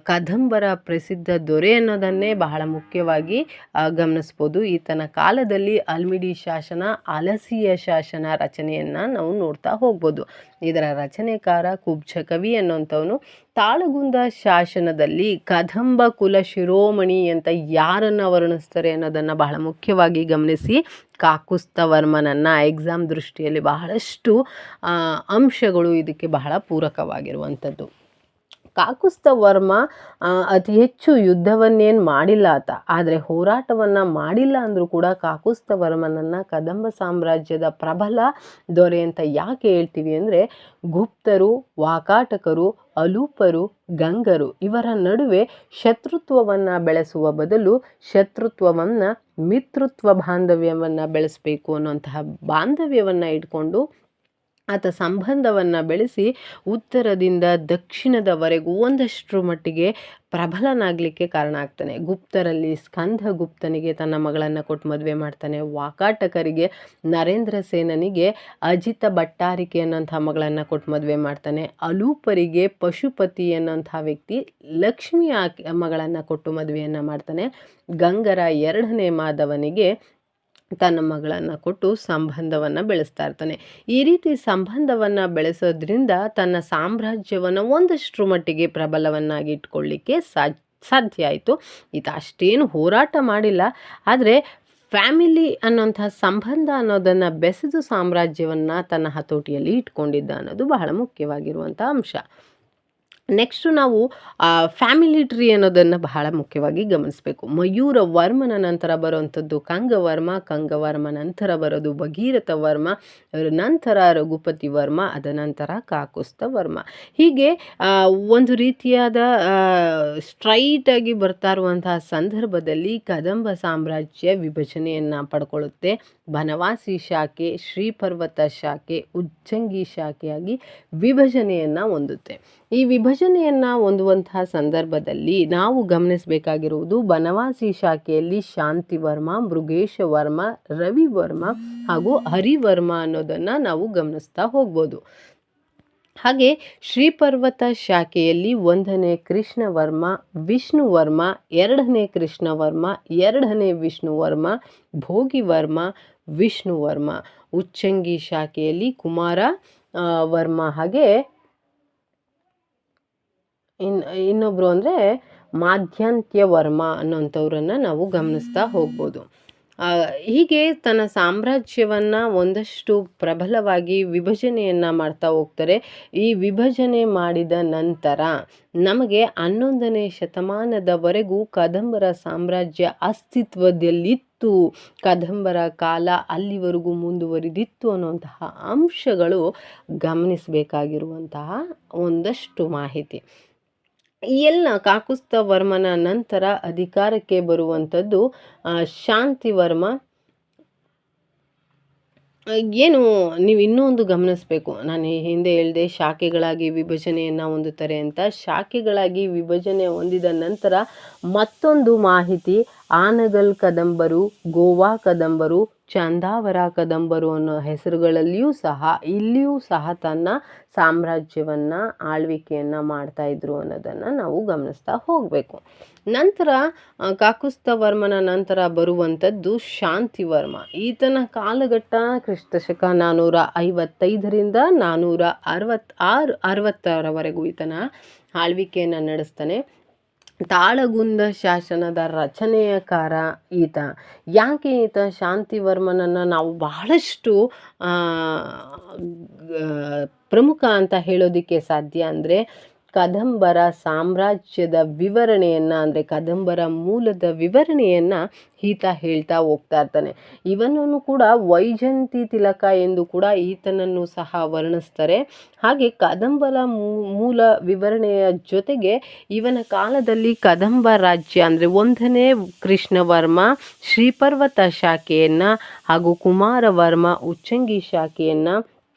ಕದಂಬರ ಪ್ರಸಿದ್ಧ ದೊರೆ ಅನ್ನೋದನ್ನೇ ಬಹಳ ಮುಖ್ಯವಾಗಿ ಗಮನಿಸ್ಬೋದು. ಈತನ ಕಾಲದಲ್ಲಿ ಅಲ್ಮಿಡಿ ಶಾಸನ, ಅಲಸಿಯ ಶಾಸನ ರಚನೆಯನ್ನು ನಾವು ನೋಡ್ತಾ ಹೋಗ್ಬೋದು. ಇದರ ರಚನೆಕಾರ ಕುಬ್ಜ ಕವಿ ಅನ್ನುವಂಥವನು ತಾಳಗುಂದ ಶಾಸನದಲ್ಲಿ ಕದಂಬ ಕುಲ ಶಿರೋಮಣಿ ಅಂತ ಯಾರನ್ನು ವರ್ಣಿಸ್ತಾರೆ ಅನ್ನೋದನ್ನು ಬಹಳ ಮುಖ್ಯವಾಗಿ ಗಮನಿಸಿ. ಕಾಕುಸ್ಥ ವರ್ಮನನ್ನು ಎಕ್ಸಾಮ್ ದೃಷ್ಟಿಯಲ್ಲಿ ಬಹಳಷ್ಟು ಅಂಶಗಳು ಇದಕ್ಕೆ ಬಹಳ ಪೂರಕವಾಗಿರುವಂಥದ್ದು. ಕಾಕುಸ್ಥ ವರ್ಮ ಅತಿ ಹೆಚ್ಚು ಯುದ್ಧವನ್ನೇನು ಮಾಡಿಲ್ಲ ಆತ, ಆದರೆ ಹೋರಾಟವನ್ನು ಮಾಡಿಲ್ಲ ಅಂದರೂ ಕೂಡ ಕಾಕುಸ್ಥ ವರ್ಮನನ್ನು ಕದಂಬ ಸಾಮ್ರಾಜ್ಯದ ಪ್ರಬಲ ದೊರೆ ಅಂತ ಯಾಕೆ ಹೇಳ್ತೀವಿ ಅಂದರೆ, ಗುಪ್ತರು, ವಾಕಾಟಕರು, ಅಲೂಪರು, ಗಂಗರು ಇವರ ನಡುವೆ ಶತ್ರುತ್ವವನ್ನು ಬೆಳೆಸುವ ಬದಲು ಶತ್ರುತ್ವವನ್ನು ಮಿತ್ರತ್ವ ಬಾಂಧವ್ಯವನ್ನು ಬೆಳೆಸಬೇಕು ಅನ್ನುವಂತಹ ಬಾಂಧವ್ಯವನ್ನು ಇಟ್ಕೊಂಡು ಆತ ಸಂಬಂಧವನ್ನು ಬೆಳೆಸಿ ಉತ್ತರದಿಂದ ದಕ್ಷಿಣದವರೆಗೂ ಒಂದಷ್ಟರ ಮಟ್ಟಿಗೆ ಪ್ರಬಲನಾಗಲಿಕ್ಕೆ ಕಾರಣ ಆಗ್ತಾನೆ. ಗುಪ್ತರಲ್ಲಿ ಸ್ಕಂದಗುಪ್ತನಿಗೆ ತನ್ನ ಮಗಳನ್ನು ಕೊಟ್ಟು ಮದುವೆ ಮಾಡ್ತಾನೆ. ವಾಕಾಟಕರಿಗೆ ನರೇಂದ್ರ ಸೇನನಿಗೆ ಅಜಿತ ಭಟ್ಟಾರಿಕೆ ಅನ್ನೋಂಥ ಮಗಳನ್ನು ಕೊಟ್ಟು ಮದುವೆ ಮಾಡ್ತಾನೆ. ಅಲೂಪರಿಗೆ ಪಶುಪತಿ ಅನ್ನೋಂಥ ವ್ಯಕ್ತಿ ಲಕ್ಷ್ಮಿ ಮಗಳನ್ನು ಕೊಟ್ಟು ಮದುವೆಯನ್ನು ಮಾಡ್ತಾನೆ. ಗಂಗರ 2ನೇ ಮಾಧವನಿಗೆ ತನ್ನ ಮಗಳನ್ನು ಕೊಟ್ಟು ಸಂಬಂಧವನ್ನು ಬೆಳೆಸ್ತಾ ಇರ್ತಾನೆ. ಈ ರೀತಿ ಸಂಬಂಧವನ್ನು ಬೆಳೆಸೋದ್ರಿಂದ ತನ್ನ ಸಾಮ್ರಾಜ್ಯವನ್ನು ಒಂದಷ್ಟರ ಮಟ್ಟಿಗೆ ಪ್ರಬಲವನ್ನಾಗಿ ಇಟ್ಕೊಳ್ಳಿಕ್ಕೆ ಸಾಧ್ಯ ಆಯಿತು. ಈತ ಅಷ್ಟೇನು ಹೋರಾಟ ಮಾಡಿಲ್ಲ, ಆದರೆ ಫ್ಯಾಮಿಲಿ ಅನ್ನೋಂಥ ಸಂಬಂಧ ಅನ್ನೋದನ್ನು ಬೆಸೆದು ಸಾಮ್ರಾಜ್ಯವನ್ನು ತನ್ನ ಹತೋಟಿಯಲ್ಲಿ ಇಟ್ಕೊಂಡಿದ್ದ ಅನ್ನೋದು ಬಹಳ ಮುಖ್ಯವಾಗಿರುವಂಥ ಅಂಶ. ನೆಕ್ಸ್ಟು ನಾವು ಫ್ಯಾಮಿಲಿ ಟ್ರೀ ಅನ್ನೋದನ್ನು ಬಹಳ ಮುಖ್ಯವಾಗಿ ಗಮನಿಸಬೇಕು. ಮಯೂರ ವರ್ಮನ ನಂತರ ಬರುವಂಥದ್ದು ಕಂಗವರ್ಮ ನಂತರ ಬರೋದು ಭಗೀರಥ ವರ್ಮ, ನಂತರ ರಘುಪತಿ ವರ್ಮ, ಅದ ನಂತರ ಕಾಕುಸ್ಥ ವರ್ಮ. ಹೀಗೆ ಒಂದು ರೀತಿಯಾದ ಸ್ಟ್ರೈಟಾಗಿ ಬರ್ತಾ ಇರುವಂತಹ ಸಂದರ್ಭದಲ್ಲಿ ಕದಂಬ ಸಾಮ್ರಾಜ್ಯ ವಿಭಜನೆಯನ್ನು ಪಡ್ಕೊಳ್ಳುತ್ತೆ. ಬನವಾಸಿ ಶಾಖೆ, ಶ್ರೀಪರ್ವತ ಶಾಖೆ, ಉಜ್ಜಂಗಿ ಶಾಖೆಯಾಗಿ ವಿಭಜನೆಯನ್ನು ಹೊಂದುತ್ತೆ. ಈ ವಿಭಜನೆ ವಿಭಜನೆಯನ್ನು ಹೊಂದುವಂತಹ ಸಂದರ್ಭದಲ್ಲಿ ನಾವು ಗಮನಿಸಬೇಕಾಗಿರುವುದು ಬನವಾಸಿ ಶಾಖೆಯಲ್ಲಿ ಶಾಂತಿವರ್ಮ, ಮೃಗೇಶವರ್ಮ, ರವಿವರ್ಮ ಹಾಗೂ ಹರಿವರ್ಮ ಅನ್ನೋದನ್ನು ನಾವು ಗಮನಿಸ್ತಾ ಹೋಗ್ಬೋದು. ಹಾಗೆ ಶ್ರೀಪರ್ವತ ಶಾಖೆಯಲ್ಲಿ 1ನೇ ಕೃಷ್ಣವರ್ಮ, ವಿಷ್ಣುವರ್ಮ, 2ನೇ ಕೃಷ್ಣವರ್ಮ, 2ನೇ ವಿಷ್ಣುವರ್ಮ, ಭೋಗಿವರ್ಮ, ವಿಷ್ಣುವರ್ಮ. ಉಚ್ಚಂಗಿ ಶಾಖೆಯಲ್ಲಿ ಕುಮಾರ ವರ್ಮ ಹಾಗೆ ಇನ್ನೊಬ್ರು ಅಂದರೆ ಮಾಧ್ಯಾಂತ್ಯವರ್ಮ ಅನ್ನೋಂಥವ್ರನ್ನ ನಾವು ಗಮನಿಸ್ತಾ ಹೋಗ್ಬೋದು. ಹೀಗೆ ತನ್ನ ಸಾಮ್ರಾಜ್ಯವನ್ನು ಒಂದಷ್ಟು ಪ್ರಬಲವಾಗಿ ವಿಭಜನೆಯನ್ನು ಮಾಡ್ತಾ ಹೋಗ್ತಾರೆ. ಈ ವಿಭಜನೆ ಮಾಡಿದ ನಂತರ ನಮಗೆ 11ನೇ ಶತಮಾನದವರೆಗೂ ಕದಂಬರ ಸಾಮ್ರಾಜ್ಯ ಅಸ್ತಿತ್ವದಲ್ಲಿತ್ತು, ಕದಂಬರ ಕಾಲ ಅಲ್ಲಿವರೆಗೂ ಮುಂದುವರಿದಿತ್ತು ಅನ್ನುವಂತಹ ಅಂಶಗಳು ಗಮನಿಸಬೇಕಾಗಿರುವಂತಹ ಒಂದಷ್ಟು ಮಾಹಿತಿ. ಈ ಎಲ್ಲ ಕಾಕುಸ್ಥವರ್ಮನ ನಂತರ ಅಧಿಕಾರಕ್ಕೆ ಬರುವಂಥದ್ದು ಶಾಂತಿವರ್ಮ. ಏನು ನೀವು ಇನ್ನೂ ಒಂದು ಗಮನಿಸಬೇಕು, ನಾನು ಹಿಂದೆ ಹೇಳಿದೆ ಶಾಖೆಗಳಾಗಿ ವಿಭಜನೆಯನ್ನು ಹೊಂದುತ್ತಾರೆ ಅಂತ. ಶಾಖೆಗಳಾಗಿ ವಿಭಜನೆ ಹೊಂದಿದ ನಂತರ ಮತ್ತೊಂದು ಮಾಹಿತಿ, ಆನಗಲ್ ಕದಂಬರು, ಗೋವಾ ಕದಂಬರು, ಚಂದಾವರ ಕದಂಬರು ಅನ್ನೋ ಹೆಸರುಗಳಲ್ಲಿಯೂ ಸಹ ಇಲ್ಲಿಯೂ ಸಹ ತನ್ನ ಸಾಮ್ರಾಜ್ಯವನ್ನು ಆಳ್ವಿಕೆಯನ್ನು ಮಾಡ್ತಾಯಿದ್ರು ಅನ್ನೋದನ್ನು ನಾವು ಗಮನಿಸ್ತಾ ಹೋಗಬೇಕು. ನಂತರ ಕಾಕುಸ್ಥವರ್ಮನ ನಂತರ ಬರುವಂಥದ್ದು ಶಾಂತಿವರ್ಮ. ಈತನ ಕಾಲಘಟ್ಟ ಕ್ರಿಸ್ತಶಕ 455ರಿಂದ 460ರವರೆಗೂ ಈತನ ಆಳ್ವಿಕೆಯನ್ನು ನಡೆಸ್ತಾನೆ. ತಾಳಗುಂದ ಶಾಸನದ ರಚನೆಯಕಾರ ಈತ. ಯಾಕೆ ಈತ ಶಾಂತಿವರ್ಮನನ್ನು ನಾವು ಬಹಳಷ್ಟು ಪ್ರಮುಖ ಅಂತ ಹೇಳೋದಕ್ಕೆ ಸಾಧ್ಯ ಅಂದರೆ, ಕದಂಬರ ಸಾಮ್ರಾಜ್ಯದ ವಿವರಣೆಯನ್ನು ಅಂದರೆ ಕದಂಬರ ಮೂಲದ ವಿವರಣೆಯನ್ನು ಈತ ಹೇಳ್ತಾ ಹೋಗ್ತಾ ಇರ್ತಾನೆ. ಇವನನ್ನು ಕೂಡ ವೈಜಂತಿ ತಿಲಕ ಎಂದು ಕೂಡ ಈತನನ್ನು ಸಹ ವರ್ಣಿಸ್ತಾರೆ. ಹಾಗೆ ಕದಂಬರ ಮೂಲ ವಿವರಣೆಯ ಜೊತೆಗೆ ಇವನ ಕಾಲದಲ್ಲಿ ಕದಂಬ ರಾಜ್ಯ ಅಂದರೆ 1ನೇ ಕೃಷ್ಣವರ್ಮ ಶ್ರೀಪರ್ವತ ಶಾಖೆಯನ್ನು ಹಾಗೂ ಕುಮಾರವರ್ಮ ಉಚ್ಚಂಗಿ ಶಾಖೆಯನ್ನು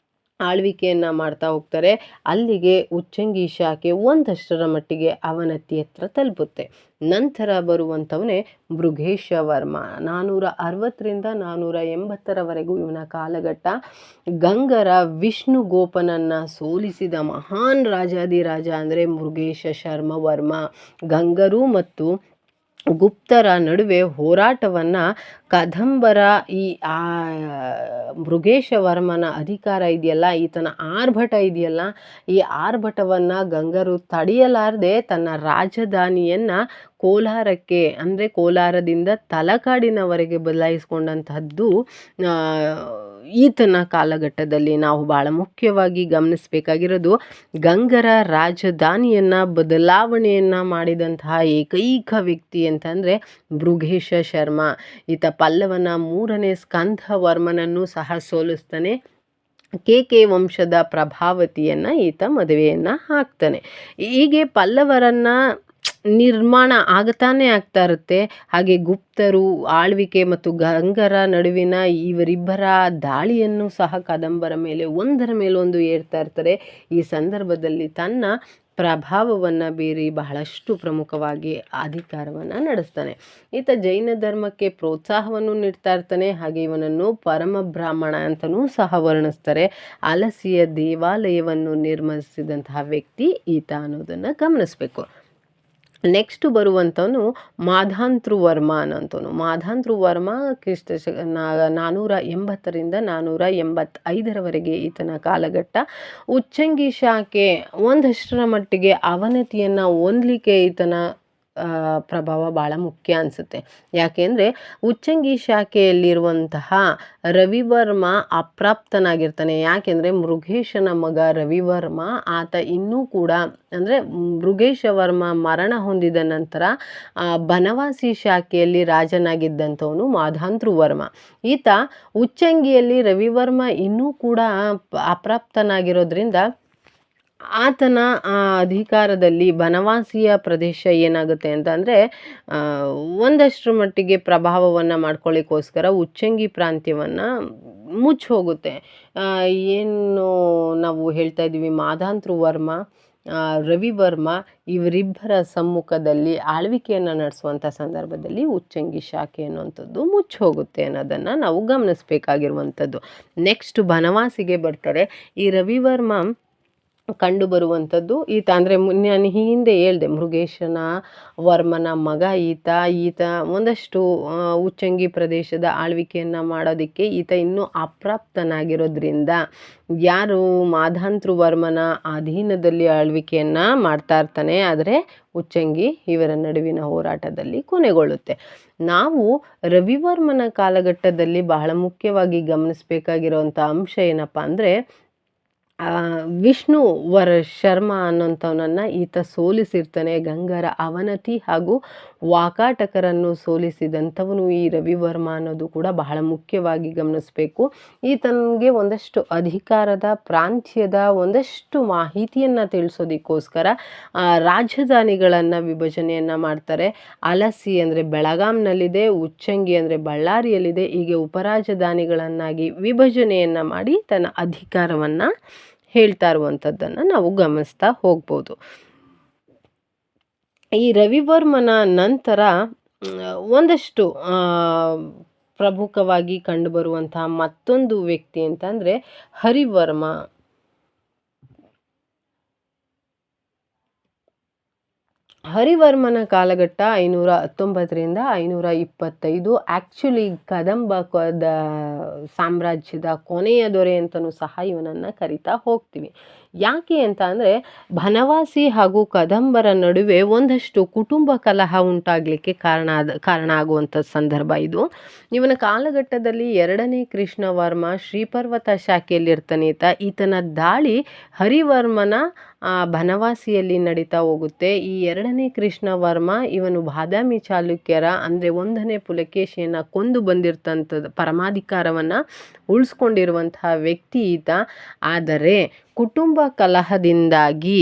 ಆಳ್ವಿಕೆಯನ್ನು ಮಾಡ್ತಾ ಹೋಗ್ತಾರೆ. ಅಲ್ಲಿಗೆ ಉಚ್ಚಂಗಿ ಶಾಖೆ ಒಂದಷ್ಟರ ಮಟ್ಟಿಗೆ ಅವನತಿ ಹತ್ರ ತಲುಪುತ್ತೆ. ನಂತರ ಬರುವಂಥವನೇ ಮೃಗೇಶವರ್ಮ. 460ರಿಂದ 480ರವರೆಗೂ ಇವನ ಕಾಲಘಟ್ಟ. ಗಂಗರ ವಿಷ್ಣು ಗೋಪನನ್ನು ಸೋಲಿಸಿದ ಮಹಾನ್ ರಾಜಾದಿರಾಜ ಅಂದರೆ ಮೃಗೇಶ ಶರ್ಮವರ್ಮ. ಗಂಗರು ಮತ್ತು ಗುಪ್ತರ ನಡುವೆ ಹೋರಾಟವನ್ನು ಕದಂಬರ ಈ ಮೃಗೇಶವರ್ಮನ ಅಧಿಕಾರ ಇದೆಯಲ್ಲ, ಈತನ ಆರ್ಭಟ ಇದೆಯಲ್ಲ, ಈ ಆರ್ಭಟವನ್ನು ಗಂಗರು ತಡೆಯಲಾರದೆ ತನ್ನ ರಾಜಧಾನಿಯನ್ನು ಕೋಲಾರಕ್ಕೆ ಅಂದರೆ ಕೋಲಾರದಿಂದ ತಲಕಾಡಿನವರೆಗೆ ಬದಲಾಯಿಸ್ಕೊಂಡಂತಹದ್ದು ಈತನ ಕಾಲಘಟ್ಟದಲ್ಲಿ. ನಾವು ಭಾಳ ಮುಖ್ಯವಾಗಿ ಗಮನಿಸಬೇಕಾಗಿರೋದು, ಗಂಗರ ರಾಜಧಾನಿಯನ್ನು ಬದಲಾವಣೆಯನ್ನು ಮಾಡಿದಂತಹ ಏಕೈಕ ವ್ಯಕ್ತಿ ಅಂತಂದರೆ ಮೃಗೇಶ ಶರ್ಮ. ಈತ ಪಲ್ಲವನ 3ನೇ ಸ್ಕಂದವರ್ಮನನ್ನು ಸಹ ಸೋಲಿಸ್ತಾನೆ. ಕೆ ವಂಶದ ಪ್ರಭಾವತಿಯನ್ನು ಈತ ಮದುವೆಯನ್ನು ಹಾಕ್ತಾನೆ. ಹೀಗೆ ಪಲ್ಲವರನ್ನು ನಿರ್ಮಾಣ ಆಗ್ತಾನೆ ಆಗ್ತಾ ಇರುತ್ತೆ. ಹಾಗೆ ಗುಪ್ತರು ಆಳ್ವಿಕೆ ಮತ್ತು ಗಂಗರ ನಡುವಿನ ಇವರಿಬ್ಬರ ದಾಳಿಯನ್ನು ಸಹ ಕದಂಬರ ಮೇಲೆ ಒಂದರ ಮೇಲೊಂದು ಏರ್ತಾ ಇರ್ತಾರೆ. ಈ ಸಂದರ್ಭದಲ್ಲಿ ತನ್ನ ಪ್ರಭಾವವನ್ನು ಬೀರಿ ಬಹಳಷ್ಟು ಪ್ರಮುಖವಾಗಿ ಅಧಿಕಾರವನ್ನು ನಡೆಸ್ತಾನೆ. ಈತ ಜೈನ ಧರ್ಮಕ್ಕೆ ಪ್ರೋತ್ಸಾಹವನ್ನು ನೀಡ್ತಾ ಇರ್ತಾನೆ. ಹಾಗೆ ಇವನನ್ನು ಪರಮ ಬ್ರಾಹ್ಮಣ ಅಂತಲೂ ಸಹ ವರ್ಣಿಸ್ತಾರೆ. ಅಲಸಿಯ ದೇವಾಲಯವನ್ನು ನಿರ್ಮಿಸಿದಂತಹ ವ್ಯಕ್ತಿ ಈತ ಅನ್ನೋದನ್ನು ಗಮನಿಸಬೇಕು. ನೆಕ್ಸ್ಟ್ ಬರುವಂಥವನು ಮಾಧಾಂತೃವರ್ಮ ಅನ್ನೋಂಥವನು. ಮಾಧಾಂತೃವರ್ಮ ಕ್ರಿಸ್ತಶಕ 480ರಿಂದ 485ರವರೆಗೆ ಈತನ ಕಾಲಘಟ್ಟ. ಉಚ್ಚಂಗಿ ಶಾಖೆ ಒಂದಷ್ಟರ ಮಟ್ಟಿಗೆ ಅವನತಿಯನ್ನು ಹೊಂದಲಿಕ್ಕೆ ಈತನ ಪ್ರಭಾವ ಭಾಳ ಮುಖ್ಯ ಅನಿಸುತ್ತೆ. ಯಾಕೆಂದರೆ ಉಚ್ಚಂಗಿ ಶಾಖೆಯಲ್ಲಿರುವಂತಹ ರವಿವರ್ಮ ಅಪ್ರಾಪ್ತನಾಗಿರ್ತಾನೆ. ಯಾಕೆಂದರೆ ಮೃಗೇಶನ ಮಗ ರವಿವರ್ಮ ಆತ ಇನ್ನೂ ಕೂಡ ಅಂದರೆ ಮೃಗೇಶವರ್ಮ ಮರಣ ಹೊಂದಿದ ನಂತರ ಬನವಾಸಿ ಶಾಖೆಯಲ್ಲಿ ರಾಜನಾಗಿದ್ದಂಥವನು ಮಾಧಾಂತೃವರ್ಮ. ಈತ ಉಚ್ಚಂಗಿಯಲ್ಲಿ ರವಿವರ್ಮ ಇನ್ನೂ ಕೂಡ ಅಪ್ರಾಪ್ತನಾಗಿರೋದ್ರಿಂದ ಆತನ ಅಧಿಕಾರದಲ್ಲಿ ಬನವಾಸಿಯ ಪ್ರದೇಶ ಏನಾಗುತ್ತೆ ಅಂತಂದರೆ ಒಂದಷ್ಟರ ಮಟ್ಟಿಗೆ ಪ್ರಭಾವವನ್ನು ಮಾಡ್ಕೊಳ್ಳಿಕ್ಕೋಸ್ಕರ ಉಚ್ಚಂಗಿ ಪ್ರಾಂತ್ಯವನ್ನು ಮುಚ್ಚಿ ಹೋಗುತ್ತೆ. ಏನು ನಾವು ಹೇಳ್ತಾ ಇದ್ದೀವಿ, ಮಾಧಾಂತೃವರ್ಮ ರವಿವರ್ಮ ಇವರಿಬ್ಬರ ಸಮ್ಮುಖದಲ್ಲಿ ಆಳ್ವಿಕೆಯನ್ನು ನಡೆಸುವಂಥ ಸಂದರ್ಭದಲ್ಲಿ ಉಚ್ಚಂಗಿ ಶಾಖೆ ಅನ್ನುವಂಥದ್ದು ಮುಚ್ಚಿ ಹೋಗುತ್ತೆ ಅನ್ನೋದನ್ನು ನಾವು ಗಮನಿಸಬೇಕಾಗಿರುವಂಥದ್ದು. ನೆಕ್ಸ್ಟ್ ಬನವಾಸಿಗೆ ಬರ್ತಾರೆ. ಈ ರವಿವರ್ಮ ಕಂಡು ಬರುವಂಥದ್ದು ಈತ ಅಂದರೆ ನಾನು ಹಿಂದೆ ಹೇಳಿದೆ, ಮೃಗೇಶನ ವರ್ಮನ ಮಗ ಈತ ಒಂದಷ್ಟು ಉಚ್ಚಂಗಿ ಪ್ರದೇಶದ ಆಳ್ವಿಕೆಯನ್ನು ಮಾಡೋದಕ್ಕೆ ಈತ ಇನ್ನೂ ಅಪ್ರಾಪ್ತನಾಗಿರೋದ್ರಿಂದ ಯಾರು ಮಾಧಾಂತೃ ವರ್ಮನ ಅಧೀನದಲ್ಲಿ ಆಳ್ವಿಕೆಯನ್ನು ಮಾಡ್ತಾ ಇರ್ತಾನೆ, ಆದರೆ ಉಚ್ಚಂಗಿ ಇವರ ನಡುವಿನ ಹೋರಾಟದಲ್ಲಿ ಕೊನೆಗೊಳ್ಳುತ್ತೆ. ನಾವು ರವಿವರ್ಮನ ಕಾಲಘಟ್ಟದಲ್ಲಿ ಬಹಳ ಮುಖ್ಯವಾಗಿ ಗಮನಿಸಬೇಕಾಗಿರುವಂಥ ಅಂಶ ಏನಪ್ಪ ಅಂದರೆ, ವಿಷ್ಣು ವರ ಶರ್ಮ ಅನ್ನೋಂಥವನನ್ನು ಈತ ಸೋಲಿಸಿರ್ತಾನೆ. ಗಂಗರ ಅವನತಿ ಹಾಗೂ ವಾಕಾಟಕರನ್ನು ಸೋಲಿಸಿದಂಥವನು ಈ ರವಿವರ್ಮ ಅನ್ನೋದು ಕೂಡ ಬಹಳ ಮುಖ್ಯವಾಗಿ ಗಮನಿಸಬೇಕು. ಈತನಿಗೆ ಒಂದಷ್ಟು ಅಧಿಕಾರದ ಪ್ರಾಂತ್ಯದ ಒಂದಷ್ಟು ಮಾಹಿತಿಯನ್ನು ತಿಳಿಸೋದಕ್ಕೋಸ್ಕರ ರಾಜಧಾನಿಗಳನ್ನು ವಿಭಜನೆಯನ್ನು ಮಾಡ್ತಾರೆ. ಅಲಸಿ ಅಂದರೆ ಬೆಳಗಾಂನಲ್ಲಿದೆ, ಉಚ್ಚಂಗಿ ಅಂದರೆ ಬಳ್ಳಾರಿಯಲ್ಲಿದೆ. ಹೀಗೆ ಉಪರಾಜಧಾನಿಗಳನ್ನಾಗಿ ವಿಭಜನೆಯನ್ನು ಮಾಡಿ ತನ್ನ ಅಧಿಕಾರವನ್ನು ಹೇಳ್ತಾ ಇರುವಂಥದ್ದನ್ನು ನಾವು ಗಮನಿಸ್ತಾ ಹೋಗ್ಬೋದು. ಈ ರವಿವರ್ಮನ ನಂತರ ಒಂದಷ್ಟು ಪ್ರಮುಖವಾಗಿ ಕಂಡುಬರುವಂತಹ ಮತ್ತೊಂದು ವ್ಯಕ್ತಿ ಅಂತಂದರೆ ಹರಿವರ್ಮ. ಹರಿವರ್ಮನ ಕಾಲಘಟ್ಟ 519ರಿಂದ 525. ಆ್ಯಕ್ಚುಲಿ ಕದಂಬ ಸಾಮ್ರಾಜ್ಯದ ಕೊನೆಯ ದೊರೆ ಅಂತಲೂ ಸಹ ಇವನನ್ನು ಕರಿತಾ ಹೋಗ್ತೀವಿ. ಯಾಕೆ ಅಂತ ಅಂದರೆ, ಬನವಾಸಿ ಹಾಗೂ ಕದಂಬರ ನಡುವೆ ಒಂದಷ್ಟು ಕುಟುಂಬ ಕಲಹ ಉಂಟಾಗಲಿಕ್ಕೆ ಕಾರಣ ಆಗುವಂಥ ಸಂದರ್ಭ ಇದು. ಇವನ ಕಾಲಘಟ್ಟದಲ್ಲಿ 2ನೇ ಕೃಷ್ಣವರ್ಮ ಶ್ರೀಪರ್ವತ ಶಾಖೆಯಲ್ಲಿರ್ತಾನೆ. ಈತನ ದಾಳಿ ಹರಿವರ್ಮನ ಬನವಾಸಿಯಲ್ಲಿ ನಡೀತಾ ಹೋಗುತ್ತೆ. ಈ 2ನೇ ಕೃಷ್ಣವರ್ಮ ಇವನು ಬಾದಾಮಿ ಚಾಲುಕ್ಯರ ಅಂದರೆ 1ನೇ ಪುಲಕೇಶಿಯನ್ನು ಕೊಂದು ಬಂದಿರ್ತಂಥದ್ದು ಪರಮಾಧಿಕಾರವನ್ನು ಉಳಿಸ್ಕೊಂಡಿರುವಂತಹ ವ್ಯಕ್ತಿ ಈತ. ಆದರೆ ಕುಟುಂಬ ಕಲಹದಿಂದಾಗಿ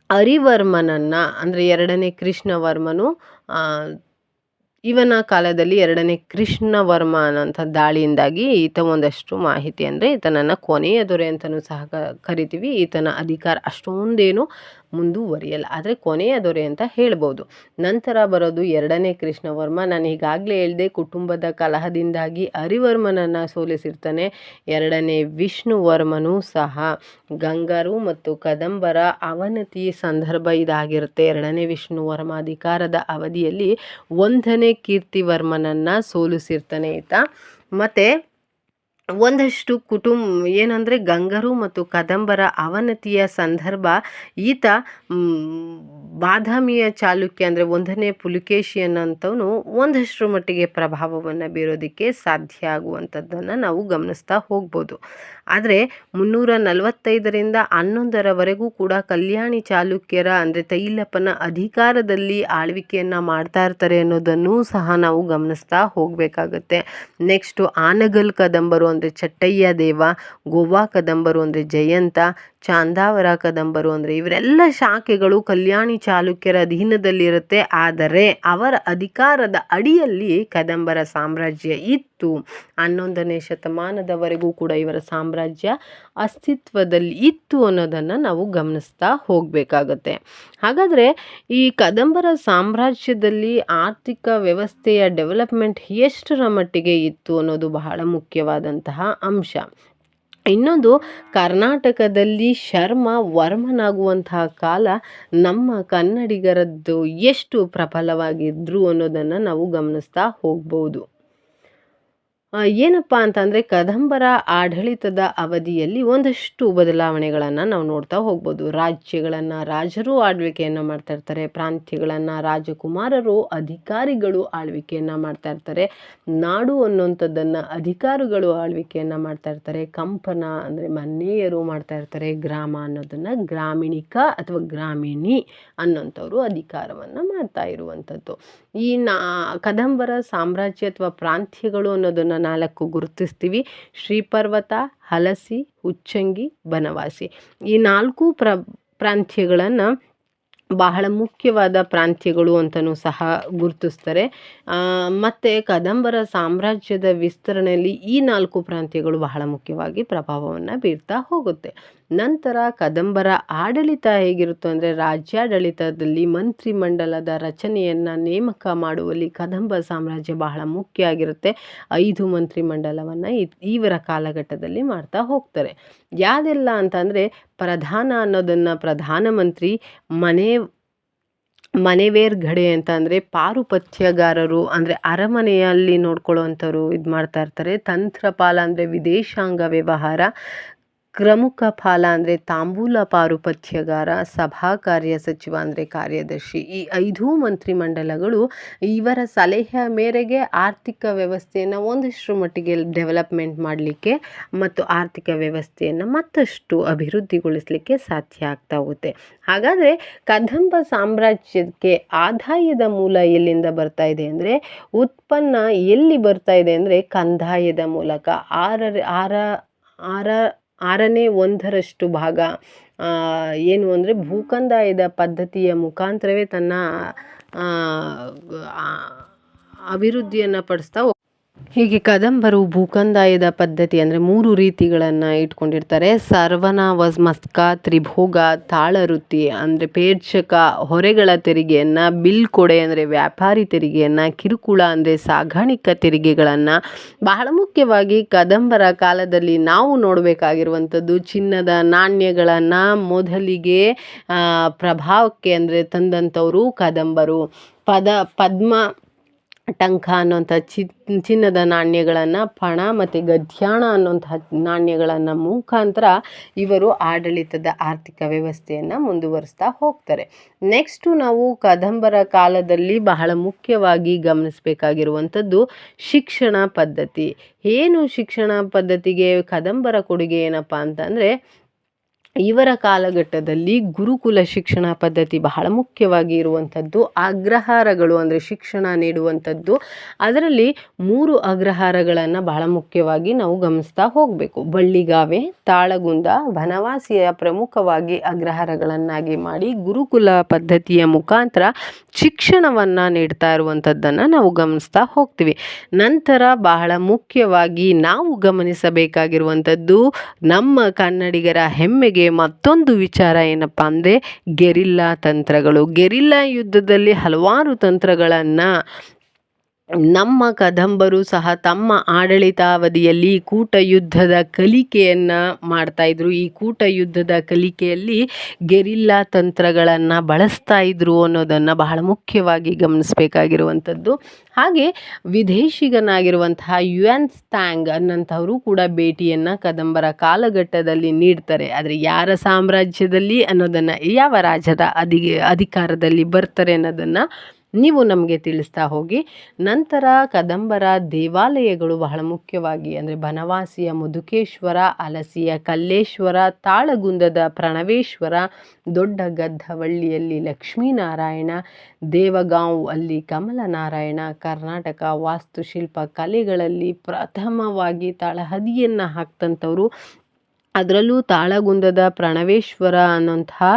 ಹರಿವರ್ಮನನ್ನು ಅಂದರೆ 2ನೇ ಕೃಷ್ಣವರ್ಮನು ಇವನ ಕಾಲದಲ್ಲಿ 2ನೇ ಕೃಷ್ಣವರ್ಮ ಅನ್ನೋಂಥ ದಾಳಿಯಿಂದಾಗಿ ಈತ ಒಂದಷ್ಟು ಮಾಹಿತಿ ಅಂದರೆ ಈತನನ್ನು ಕೊನೆಯ ದೊರೆ ಅಂತಲೂ ಸಹ ಕರಿತೀವಿ. ಈತನ ಅಧಿಕಾರ ಅಷ್ಟೊಂದೇನು ಮುಂದುವರಿಯಲ್ಲ, ಆದರೆ ಕೊನೆಯ ದೊರೆ ಅಂತ ಹೇಳ್ಬೋದು. ನಂತರ ಬರೋದು 2ನೇ ಕೃಷ್ಣವರ್ಮ. ನಾನು ಈಗಾಗಲೇ ಹೇಳಿದೆ, ಕುಟುಂಬದ ಕಲಹದಿಂದಾಗಿ ಹರಿವರ್ಮನನ್ನು ಸೋಲಿಸಿರ್ತಾನೆ. 2ನೇ ವಿಷ್ಣುವರ್ಮನೂ ಸಹ ಗಂಗರು ಮತ್ತು ಕದಂಬರ ಅವನತಿ ಸಂದರ್ಭ ಇದಾಗಿರುತ್ತೆ. 2ನೇ ವಿಷ್ಣುವರ್ಮ ಅಧಿಕಾರದ ಅವಧಿಯಲ್ಲಿ 1ನೇ ಕೀರ್ತಿವರ್ಮನನ್ನು ಸೋಲಿಸಿರ್ತಾನೆ ಈತ. ಮತ್ತು ಒಂದಷ್ಟು ಏನಂದರೆ ಗಂಗರು ಮತ್ತು ಕದಂಬರ ಅವನತಿಯ ಸಂದರ್ಭ ಈತ ಬಾದಾಮಿಯ ಚಾಲುಕ್ಯ ಅಂದರೆ 1ನೇ ಪುಲಕೇಶಿ ಅನ್ನೋಂಥವನು ಒಂದಷ್ಟರ ಮಟ್ಟಿಗೆ ಪ್ರಭಾವವನ್ನು ಬೀರೋದಕ್ಕೆ ಸಾಧ್ಯ ಆಗುವಂಥದ್ದನ್ನು ನಾವು ಗಮನಿಸ್ತಾ ಹೋಗ್ಬೋದು. ಆದರೆ 345ರಿಂದ 11ರವರೆಗೂ ಕೂಡ ಕಲ್ಯಾಣಿ ಚಾಲುಕ್ಯರ ಅಂದರೆ ತೈಲಪ್ಪನ ಅಧಿಕಾರದಲ್ಲಿ ಆಳ್ವಿಕೆಯನ್ನು ಮಾಡ್ತಾ ಇರ್ತಾರೆ ಅನ್ನೋದನ್ನು ಸಹ ನಾವು ಗಮನಿಸ್ತಾ ಹೋಗಬೇಕಾಗತ್ತೆ. ನೆಕ್ಸ್ಟು ಆನಗಲ್ ಕದಂಬರು ಅಂದರೆ ಚಟ್ಟಯ್ಯ ದೇವ, ಗೋವಾ ಕದಂಬರು ಅಂದರೆ ಜಯಂತ, ಚಾಂದಾವರ ಕದಂಬರು ಅಂದರೆ ಇವರೆಲ್ಲ ಶಾಖೆಗಳು ಕಲ್ಯಾಣಿ ಚಾಲುಕ್ಯರ ಅಧೀನದಲ್ಲಿರುತ್ತೆ. ಆದರೆ ಅವರ ಅಧಿಕಾರದ ಅಡಿಯಲ್ಲಿ ಕದಂಬರ ಸಾಮ್ರಾಜ್ಯ ಇತ್ತು. 11ನೇ ಶತಮಾನದವರೆಗೂ ಕೂಡ ಇವರ ಸಾಮ್ರಾಜ್ಯ ಅಸ್ತಿತ್ವದಲ್ಲಿ ಇತ್ತು ಅನ್ನೋದನ್ನು ನಾವು ಗಮನಿಸ್ತಾ ಹೋಗಬೇಕಾಗತ್ತೆ. ಹಾಗಾದರೆ ಈ ಕದಂಬರ ಸಾಮ್ರಾಜ್ಯದಲ್ಲಿ ಆರ್ಥಿಕ ವ್ಯವಸ್ಥೆಯ ಡೆವಲಪ್ಮೆಂಟ್ ಎಷ್ಟರ ಮಟ್ಟಿಗೆ ಇತ್ತು ಅನ್ನೋದು ಬಹಳ ಮುಖ್ಯವಾದಂತಹ ಅಂಶ. ಇನ್ನೊಂದು, ಕರ್ನಾಟಕದಲ್ಲಿ ಶರ್ಮ ವರ್ಮನಾಗುವಂತಹ ಕಾಲ ನಮ್ಮ ಕನ್ನಡಿಗರದ್ದು ಎಷ್ಟು ಪ್ರಬಲವಾಗಿದ್ರು ಅನ್ನೋದನ್ನು ನಾವು ಗಮನಿಸ್ತಾ ಹೋಗ್ಬೋದು. ಏನಪ್ಪ ಅಂತಂದರೆ, ಕದಂಬರ ಆಡಳಿತದ ಅವಧಿಯಲ್ಲಿ ಒಂದಷ್ಟು ಬದಲಾವಣೆಗಳನ್ನು ನಾವು ನೋಡ್ತಾ ಹೋಗ್ಬೋದು. ರಾಜ್ಯಗಳನ್ನು ರಾಜರು ಆಳ್ವಿಕೆಯನ್ನು ಮಾಡ್ತಾ ಇರ್ತಾರೆ, ಪ್ರಾಂತ್ಯಗಳನ್ನು ರಾಜಕುಮಾರರು ಅಧಿಕಾರಿಗಳು ಆಳ್ವಿಕೆಯನ್ನು ಮಾಡ್ತಾ ಇರ್ತಾರೆ, ನಾಡು ಅನ್ನುವಂಥದ್ದನ್ನು ಅಧಿಕಾರಿಗಳು ಆಳ್ವಿಕೆಯನ್ನು ಮಾಡ್ತಾ ಇರ್ತಾರೆ, ಕಂಪನ ಅಂದರೆ ಮನ್ನೇಯರು ಮಾಡ್ತಾ ಇರ್ತಾರೆ, ಗ್ರಾಮ ಅನ್ನೋದನ್ನು ಗ್ರಾಮೀಣಿಕ ಅಥವಾ ಗ್ರಾಮೀಣಿ ಅನ್ನೋಂಥವ್ರು ಅಧಿಕಾರವನ್ನು ಮಾಡ್ತಾ ಇರುವಂಥದ್ದು. ಈ ಕದಂಬರ ಸಾಮ್ರಾಜ್ಯ ಅಥವಾ ಪ್ರಾಂತ್ಯಗಳು ಅನ್ನೋದನ್ನು 4 ಗುರುತಿಸ್ತೀವಿ: ಶ್ರೀಪರ್ವತ, ಹಲಸಿ, ಉಚ್ಚಂಗಿ, ಬನವಾಸಿ. ಈ 4 ಪ್ರಾಂತ್ಯಗಳನ್ನು ಬಹಳ ಮುಖ್ಯವಾದ ಪ್ರಾಂತ್ಯಗಳು ಅಂತಲೂ ಸಹ ಗುರುತಿಸ್ತಾರೆ. ಮತ್ತು ಕದಂಬರ ಸಾಮ್ರಾಜ್ಯದ ವಿಸ್ತರಣೆಯಲ್ಲಿ ಈ 4 ಪ್ರಾಂತ್ಯಗಳು ಬಹಳ ಮುಖ್ಯವಾಗಿ ಪ್ರಭಾವವನ್ನು ಬೀರ್ತಾ ಹೋಗುತ್ತೆ. ನಂತರ ಕದಂಬರ ಆಡಳಿತ ಹೇಗಿರುತ್ತೋ ಅಂದರೆ, ರಾಜ್ಯಾಡಳಿತದಲ್ಲಿ ಮಂತ್ರಿಮಂಡಲದ ರಚನೆಯನ್ನು ನೇಮಕ ಮಾಡುವಲ್ಲಿ ಕದಂಬ ಸಾಮ್ರಾಜ್ಯ ಬಹಳ ಮುಖ್ಯ ಆಗಿರುತ್ತೆ. 5 ಮಂತ್ರಿಮಂಡಲವನ್ನು ಇವರ ಕಾಲಘಟ್ಟದಲ್ಲಿ ಮಾಡ್ತಾ ಹೋಗ್ತಾರೆ. ಯಾದೆಲ್ಲ ಅಂತಂದರೆ, ಪ್ರಧಾನ ಅನ್ನೋದನ್ನು ಪ್ರಧಾನಮಂತ್ರಿ, ಮನೆವೇರ್ಗಡೆ ಅಂತ ಅಂದರೆ ಪಾರುಪತ್ಯಗಾರರು ಅಂದರೆ ಅರಮನೆಯಲ್ಲಿ ನೋಡ್ಕೊಳ್ಳೋವಂಥವ್ರು ಇದು ಮಾಡ್ತಾ ಇರ್ತಾರೆ. ತಂತ್ರಪಾಲ ಅಂದರೆ ವಿದೇಶಾಂಗ ವ್ಯವಹಾರ, ಪ್ರಮುಖ ಪಾಲ ಅಂದರೆ ತಾಂಬೂಲ ಪಾರುಪತ್ಯಗಾರ, ಸಭಾ ಕಾರ್ಯ ಸಚಿವ ಅಂದರೆ ಕಾರ್ಯದರ್ಶಿ. ಈ 5 ಮಂತ್ರಿಮಂಡಲಗಳು ಇವರ ಸಲಹೆಯ ಮೇರೆಗೆ ಆರ್ಥಿಕ ವ್ಯವಸ್ಥೆಯನ್ನು ಒಂದಷ್ಟು ಮಟ್ಟಿಗೆ ಡೆವಲಪ್ಮೆಂಟ್ ಮಾಡಲಿಕ್ಕೆ ಮತ್ತು ಆರ್ಥಿಕ ವ್ಯವಸ್ಥೆಯನ್ನು ಮತ್ತಷ್ಟು ಅಭಿವೃದ್ಧಿಗೊಳಿಸಲಿಕ್ಕೆ ಸಾಧ್ಯ ಆಗ್ತಾ ಹೋಗುತ್ತೆ. ಹಾಗಾದರೆ ಕದಂಬ ಸಾಮ್ರಾಜ್ಯಕ್ಕೆ ಆದಾಯದ ಮೂಲ ಎಲ್ಲಿಂದ ಬರ್ತಾ ಇದೆ ಅಂದರೆ, ಉತ್ಪನ್ನ ಎಲ್ಲಿ ಬರ್ತಾ ಇದೆ ಅಂದರೆ ಕಂದಾಯದ ಮೂಲಕ. 1/6 ಭಾಗ ಏನು ಅಂದರೆ ಭೂಕಂದಾಯದ ಪದ್ಧತಿಯ ಮುಖಾಂತರವೇ ತನ್ನ ಅಭಿವೃದ್ಧಿಯನ್ನು ಪಡಿಸ್ತಾ ಹೀಗೆ ಕದಂಬರು ಭೂಕಂದಾಯದ ಪದ್ಧತಿ ಅಂದರೆ 3 ರೀತಿಗಳನ್ನು ಇಟ್ಕೊಂಡಿರ್ತಾರೆ. ಸರ್ವನ, ಮಸ್ಕ, ತ್ರಿಭೋಗ, ತಾಳವೃತ್ತಿ ಅಂದರೆ ಪೇರ್ಚಕ, ಹೊರೆಗಳ ತೆರಿಗೆಯನ್ನು, ಬಿಲ್ಕೊಡೆ ಅಂದರೆ ವ್ಯಾಪಾರಿ ತೆರಿಗೆಯನ್ನು, ಕಿರುಕುಳ ಅಂದರೆ ಸಾಗಾಣಿಕಾ ತೆರಿಗೆಗಳನ್ನು. ಬಹಳ ಮುಖ್ಯವಾಗಿ ಕದಂಬರ ಕಾಲದಲ್ಲಿ ನಾವು ನೋಡಬೇಕಾಗಿರುವಂಥದ್ದು ಚಿನ್ನದ ನಾಣ್ಯಗಳನ್ನು ಮೊದಲಿಗೆ ಪ್ರಭಾವಕ್ಕೆ ಅಂದರೆ ತಂದಂಥವರು ಕದಂಬರು. ಪದ್ಮ ಟಂಕ ಅನ್ನುವಂಥ ಚಿನ್ನದ ನಾಣ್ಯಗಳನ್ನು, ಪಣ ಮತ್ತು ಗದ್ಯಾಣ ಅನ್ನುವಂತಹ ನಾಣ್ಯಗಳನ್ನು ಮುಖಾಂತರ ಇವರು ಆಡಳಿತದ ಆರ್ಥಿಕ ವ್ಯವಸ್ಥೆಯನ್ನು ಮುಂದುವರಿಸ್ತಾ ಹೋಗ್ತಾರೆ. ನೆಕ್ಸ್ಟು ನಾವು ಕದಂಬರ ಕಾಲದಲ್ಲಿ ಬಹಳ ಮುಖ್ಯವಾಗಿ ಗಮನಿಸಬೇಕಾಗಿರುವಂಥದ್ದು ಶಿಕ್ಷಣ ಪದ್ಧತಿ. ಏನು ಶಿಕ್ಷಣ ಪದ್ಧತಿಗೆ ಕದಂಬರ ಕೊಡುಗೆ ಏನಪ್ಪ ಅಂತಂದರೆ, ಇವರ ಕಾಲಘಟ್ಟದಲ್ಲಿ ಗುರುಕುಲ ಶಿಕ್ಷಣ ಪದ್ಧತಿ ಬಹಳ ಮುಖ್ಯವಾಗಿ ಇರುವಂಥದ್ದು. ಅಗ್ರಹಾರಗಳು ಅಂದರೆ ಶಿಕ್ಷಣ ನೀಡುವಂಥದ್ದು. ಅದರಲ್ಲಿ 3 ಅಗ್ರಹಾರಗಳನ್ನು ಬಹಳ ಮುಖ್ಯವಾಗಿ ನಾವು ಗಮನಿಸ್ತಾ ಹೋಗಬೇಕು. ಬಳ್ಳಿಗಾವೆ, ತಾಳಗುಂದ, ಬನವಾಸಿಯ ಪ್ರಮುಖವಾಗಿ ಅಗ್ರಹಾರಗಳನ್ನಾಗಿ ಮಾಡಿ ಗುರುಕುಲ ಪದ್ಧತಿಯ ಮುಖಾಂತರ ಶಿಕ್ಷಣವನ್ನು ನೀಡ್ತಾ ಇರುವಂಥದ್ದನ್ನು ನಾವು ಗಮನಿಸ್ತಾ ಹೋಗ್ತೀವಿ. ನಂತರ ಬಹಳ ಮುಖ್ಯವಾಗಿ ನಾವು ಗಮನಿಸಬೇಕಾಗಿರುವಂಥದ್ದು ನಮ್ಮ ಕನ್ನಡಿಗರ ಹೆಮ್ಮೆಗೆ ಮತ್ತೊಂದು ವಿಚಾರ ಏನಪ್ಪ ಅಂದರೆ ಗೆರಿಲ್ಲಾ ತಂತ್ರಗಳು. ಗೆರಿಲ್ಲಾ ಯುದ್ಧದಲ್ಲಿ ಹಲವಾರು ತಂತ್ರಗಳನ್ನು ನಮ್ಮ ಕದಂಬರು ಸಹ ತಮ್ಮ ಆಡಳಿತಾವಧಿಯಲ್ಲಿ ಕೂಟ ಯುದ್ಧದ ಕಲಿಕೆಯನ್ನು ಮಾಡ್ತಾಯಿದ್ರು. ಈ ಕೂಟ ಯುದ್ಧದ ಕಲಿಕೆಯಲ್ಲಿ ಗೆರಿಲ್ಲಾ ತಂತ್ರಗಳನ್ನು ಬಳಸ್ತಾ ಇದ್ರು ಅನ್ನೋದನ್ನು ಬಹಳ ಮುಖ್ಯವಾಗಿ ಗಮನಿಸಬೇಕಾಗಿರುವಂಥದ್ದು. ಹಾಗೆ ವಿದೇಶಿಗನಾಗಿರುವಂತಹ ಯುಯಾನ್ ತ್ಸಾಂಗ್ ಅನ್ನಂಥವರು ಕೂಡ ಭೇಟಿಯನ್ನು ಕದಂಬರ ಕಾಲಘಟ್ಟದಲ್ಲಿ ನೀಡ್ತಾರೆ. ಆದರೆ ಯಾರ ಸಾಮ್ರಾಜ್ಯದಲ್ಲಿ ಅನ್ನೋದನ್ನು, ಯಾವ ರಾಜರ ಅಧಿಕಾರದಲ್ಲಿ ಬರ್ತಾರೆ ಅನ್ನೋದನ್ನು ನೀವು ನಮಗೆ ತಿಳಿಸ್ತಾ ಹೋಗಿ. ನಂತರ ಕದಂಬರ ದೇವಾಲಯಗಳು ಬಹಳ ಮುಖ್ಯವಾಗಿ ಅಂದರೆ ಬನವಾಸಿಯ ಮಧುಕೇಶ್ವರ, ಅಲಸಿಯ ಕಲ್ಲೇಶ್ವರ, ತಾಳಗುಂದದ ಪ್ರಣವೇಶ್ವರ, ದೊಡ್ಡ ಗದ್ದವಳ್ಳಿಯಲ್ಲಿ ಲಕ್ಷ್ಮೀನಾರಾಯಣ, ದೇವಗಾಂವ್ ಅಲ್ಲಿ ಕಮಲನಾರಾಯಣ. ಕರ್ನಾಟಕ ವಾಸ್ತುಶಿಲ್ಪ ಕಲೆಗಳಲ್ಲಿ ಪ್ರಥಮವಾಗಿ ತಳಹದಿಯನ್ನು ಹಾಕ್ತಂಥವ್ರು. ಅದರಲ್ಲೂ ತಾಳಗುಂದದ ಪ್ರಣವೇಶ್ವರ ಅನ್ನೋಂತಹ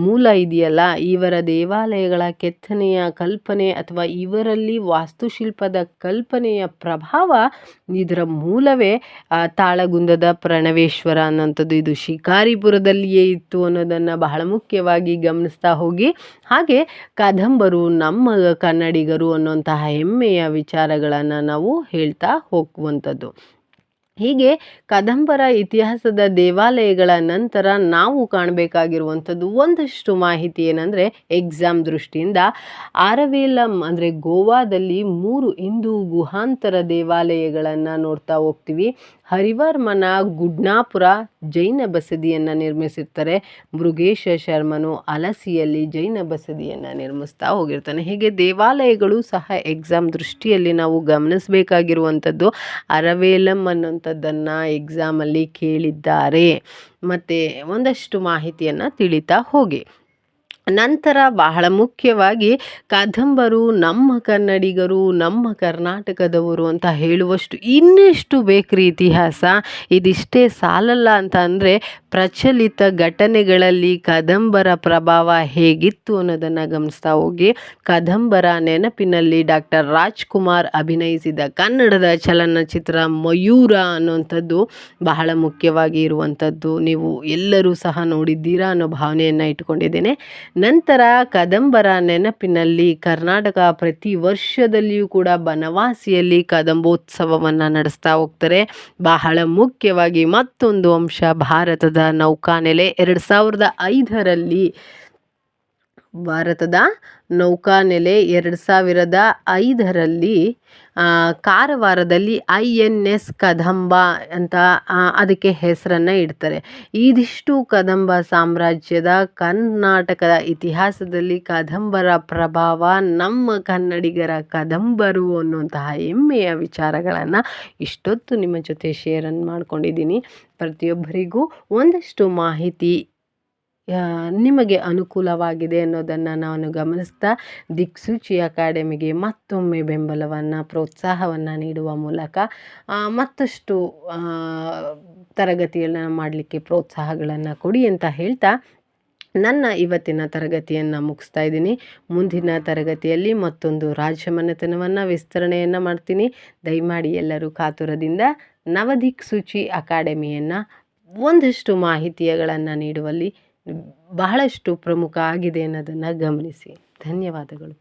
ಮೂಲ ಇದೆಯಲ್ಲ, ಇವರ ದೇವಾಲಯಗಳ ಕೆತ್ತನೆಯ ಕಲ್ಪನೆ ಅಥವಾ ಇವರಲ್ಲಿ ವಾಸ್ತುಶಿಲ್ಪದ ಕಲ್ಪನೆಯ ಪ್ರಭಾವ, ಇದರ ಮೂಲವೇ ತಾಳಗುಂದದ ಪ್ರಣವೇಶ್ವರ ಅನ್ನೋಂಥದ್ದು. ಇದು ಶಿಕಾರಿಪುರದಲ್ಲಿಯೇ ಇತ್ತು ಅನ್ನೋದನ್ನು ಬಹಳ ಮುಖ್ಯವಾಗಿ ಗಮನಿಸ್ತಾ ಹೋಗಿ. ಹಾಗೆ ಕದಂಬರು ನಮ್ಮ ಕನ್ನಡಿಗರು ಅನ್ನುವಂತಹ ಹೆಮ್ಮೆಯ ವಿಚಾರಗಳನ್ನು ನಾವು ಹೇಳ್ತಾ ಹೋಗುವಂಥದ್ದು. ಹೀಗೆ ಕದಂಬರ ಇತಿಹಾಸದ ದೇವಾಲಯಗಳ ನಂತರ ನಾವು ಕಾಣಬೇಕಾಗಿರುವಂಥದ್ದು ಒಂದಷ್ಟು ಮಾಹಿತಿ ಏನಂದರೆ, ಎಕ್ಸಾಮ್ ದೃಷ್ಟಿಯಿಂದ ಆರವೇಲಂ ಅಂದರೆ ಗೋವಾದಲ್ಲಿ 3 ಹಿಂದೂ ಗುಹಾಂತರ ದೇವಾಲಯಗಳನ್ನು ನೋಡ್ತಾ ಹೋಗ್ತೀವಿ. ಹರಿವರ್ಮನ ಗುಡ್ನಾಪುರ ಜೈನ ಬಸದಿಯನ್ನು ನಿರ್ಮಿಸಿರ್ತಾರೆ. ಮೃಗೇಶ ಶರ್ಮನು ಅಲಸಿಯಲ್ಲಿ ಜೈನ ಬಸದಿಯನ್ನು ನಿರ್ಮಿಸ್ತಾ ಹೋಗಿರ್ತಾನೆ. ಹೀಗೆ ದೇವಾಲಯಗಳು ಸಹ ಎಕ್ಸಾಮ್ ದೃಷ್ಟಿಯಲ್ಲಿ ನಾವು ಗಮನಿಸಬೇಕಾಗಿರುವಂಥದ್ದು. ಅರವೇಲಂ ಅನ್ನೋಂಥದ್ದನ್ನು ಎಕ್ಸಾಮಲ್ಲಿ ಕೇಳಿದ್ದಾರೆ. ಮತ್ತು ಒಂದಷ್ಟು ಮಾಹಿತಿಯನ್ನು ತಿಳಿತಾ ಹೋಗಿ. ನಂತರ ಬಹಳ ಮುಖ್ಯವಾಗಿ ಕಾದಂಬರು ನಮ್ಮ ಕನ್ನಡಿಗರು, ನಮ್ಮ ಕರ್ನಾಟಕದವರು ಅಂತ ಹೇಳುವಷ್ಟು ಇನ್ನೆಷ್ಟು ಬೇಕ್ರಿ ಇತಿಹಾಸ. ಇದಿಷ್ಟೇ ಸಾಲಲ್ಲ ಅಂತ ಅಂದರೆ ಪ್ರಚಲಿತ ಘಟನೆಗಳಲ್ಲಿ ಕದಂಬರ ಪ್ರಭಾವ ಹೇಗಿತ್ತು ಅನ್ನೋದನ್ನು ಗಮನಿಸ್ತಾ ಹೋಗಿ. ಕದಂಬರ ನೆನಪಿನಲ್ಲಿ ಡಾಕ್ಟರ್ ರಾಜ್ಕುಮಾರ್ ಅಭಿನಯಿಸಿದ ಕನ್ನಡದ ಚಲನಚಿತ್ರ ಮಯೂರ ಅನ್ನುವಂಥದ್ದು ಬಹಳ ಮುಖ್ಯವಾಗಿ ಇರುವಂಥದ್ದು. ನೀವು ಎಲ್ಲರೂ ಸಹ ನೋಡಿದ್ದೀರಾ ಅನ್ನೋ ಭಾವನೆಯನ್ನು ಇಟ್ಕೊಂಡಿದ್ದೇನೆ. ನಂತರ ಕದಂಬರ ನೆನಪಿನಲ್ಲಿ ಕರ್ನಾಟಕ ಪ್ರತಿ ವರ್ಷದಲ್ಲಿಯೂ ಕೂಡ ಬನವಾಸಿಯಲ್ಲಿ ಕದಂಬೋತ್ಸವವನ್ನು ನಡೆಸ್ತಾ ಹೋಗ್ತಾರೆ. ಬಹಳ ಮುಖ್ಯವಾಗಿ ಮತ್ತೊಂದು ಅಂಶ, ಭಾರತದ ನೌಕಾನೆಲೆ 2005ರಲ್ಲಿ ಭಾರತದ ನೌಕಾನೆಲೆ 2005ರಲ್ಲಿ ಕಾರವಾರದಲ್ಲಿ INS ಕದಂಬ ಅಂತ ಅದಕ್ಕೆ ಹೆಸರನ್ನು ಇಡ್ತಾರೆ. ಇದಿಷ್ಟು ಕದಂಬ ಸಾಮ್ರಾಜ್ಯದ ಕರ್ನಾಟಕದ ಇತಿಹಾಸದಲ್ಲಿ ಕದಂಬರ ಪ್ರಭಾವ, ನಮ್ಮ ಕನ್ನಡಿಗರ ಕದಂಬರು ಅನ್ನುವಂತಹ ಹೆಮ್ಮೆಯ ವಿಚಾರಗಳನ್ನು ಇಷ್ಟೊತ್ತು ನಿಮ್ಮ ಜೊತೆ ಶೇರನ್ನು ಮಾಡ್ಕೊಂಡಿದ್ದೀನಿ. ಪ್ರತಿಯೊಬ್ಬರಿಗೂ ಒಂದಷ್ಟು ಮಾಹಿತಿ ನಿಮಗೆ ಅನುಕೂಲವಾಗಿದೆ ಅನ್ನೋದನ್ನು ನಾನು ಗಮನಿಸ್ತಾ ದಿಕ್ಸೂಚಿ ಅಕಾಡೆಮಿಗೆ ಮತ್ತೊಮ್ಮೆ ಬೆಂಬಲವನ್ನು, ಪ್ರೋತ್ಸಾಹವನ್ನು ನೀಡುವ ಮೂಲಕ ಮತ್ತಷ್ಟು ತರಗತಿಯನ್ನು ಮಾಡಲಿಕ್ಕೆ ಪ್ರೋತ್ಸಾಹಗಳನ್ನು ಕೊಡಿ ಅಂತ ಹೇಳ್ತಾ ನನ್ನ ಇವತ್ತಿನ ತರಗತಿಯನ್ನು ಮುಗಿಸ್ತಾ ಇದ್ದೀನಿ. ಮುಂದಿನ ತರಗತಿಯಲ್ಲಿ ಮತ್ತೊಂದು ರಾಜಮನೆತನವನ್ನು ವಿಸ್ತರಣೆಯನ್ನು ಮಾಡ್ತೀನಿ. ದಯಮಾಡಿ ಎಲ್ಲರೂ ಕಾತುರದಿಂದ ನವದಿಕ್ಸೂಚಿ ಅಕಾಡೆಮಿಯನ್ನು ಒಂದಷ್ಟು ಮಾಹಿತಿಗಳನ್ನು ನೀಡುವಲ್ಲಿ ಬಹಳಷ್ಟು ಪ್ರಮುಖ ಆಗಿದೆ ಅನ್ನೋದನ್ನು ಗಮನಿಸಿ. ಧನ್ಯವಾದಗಳು.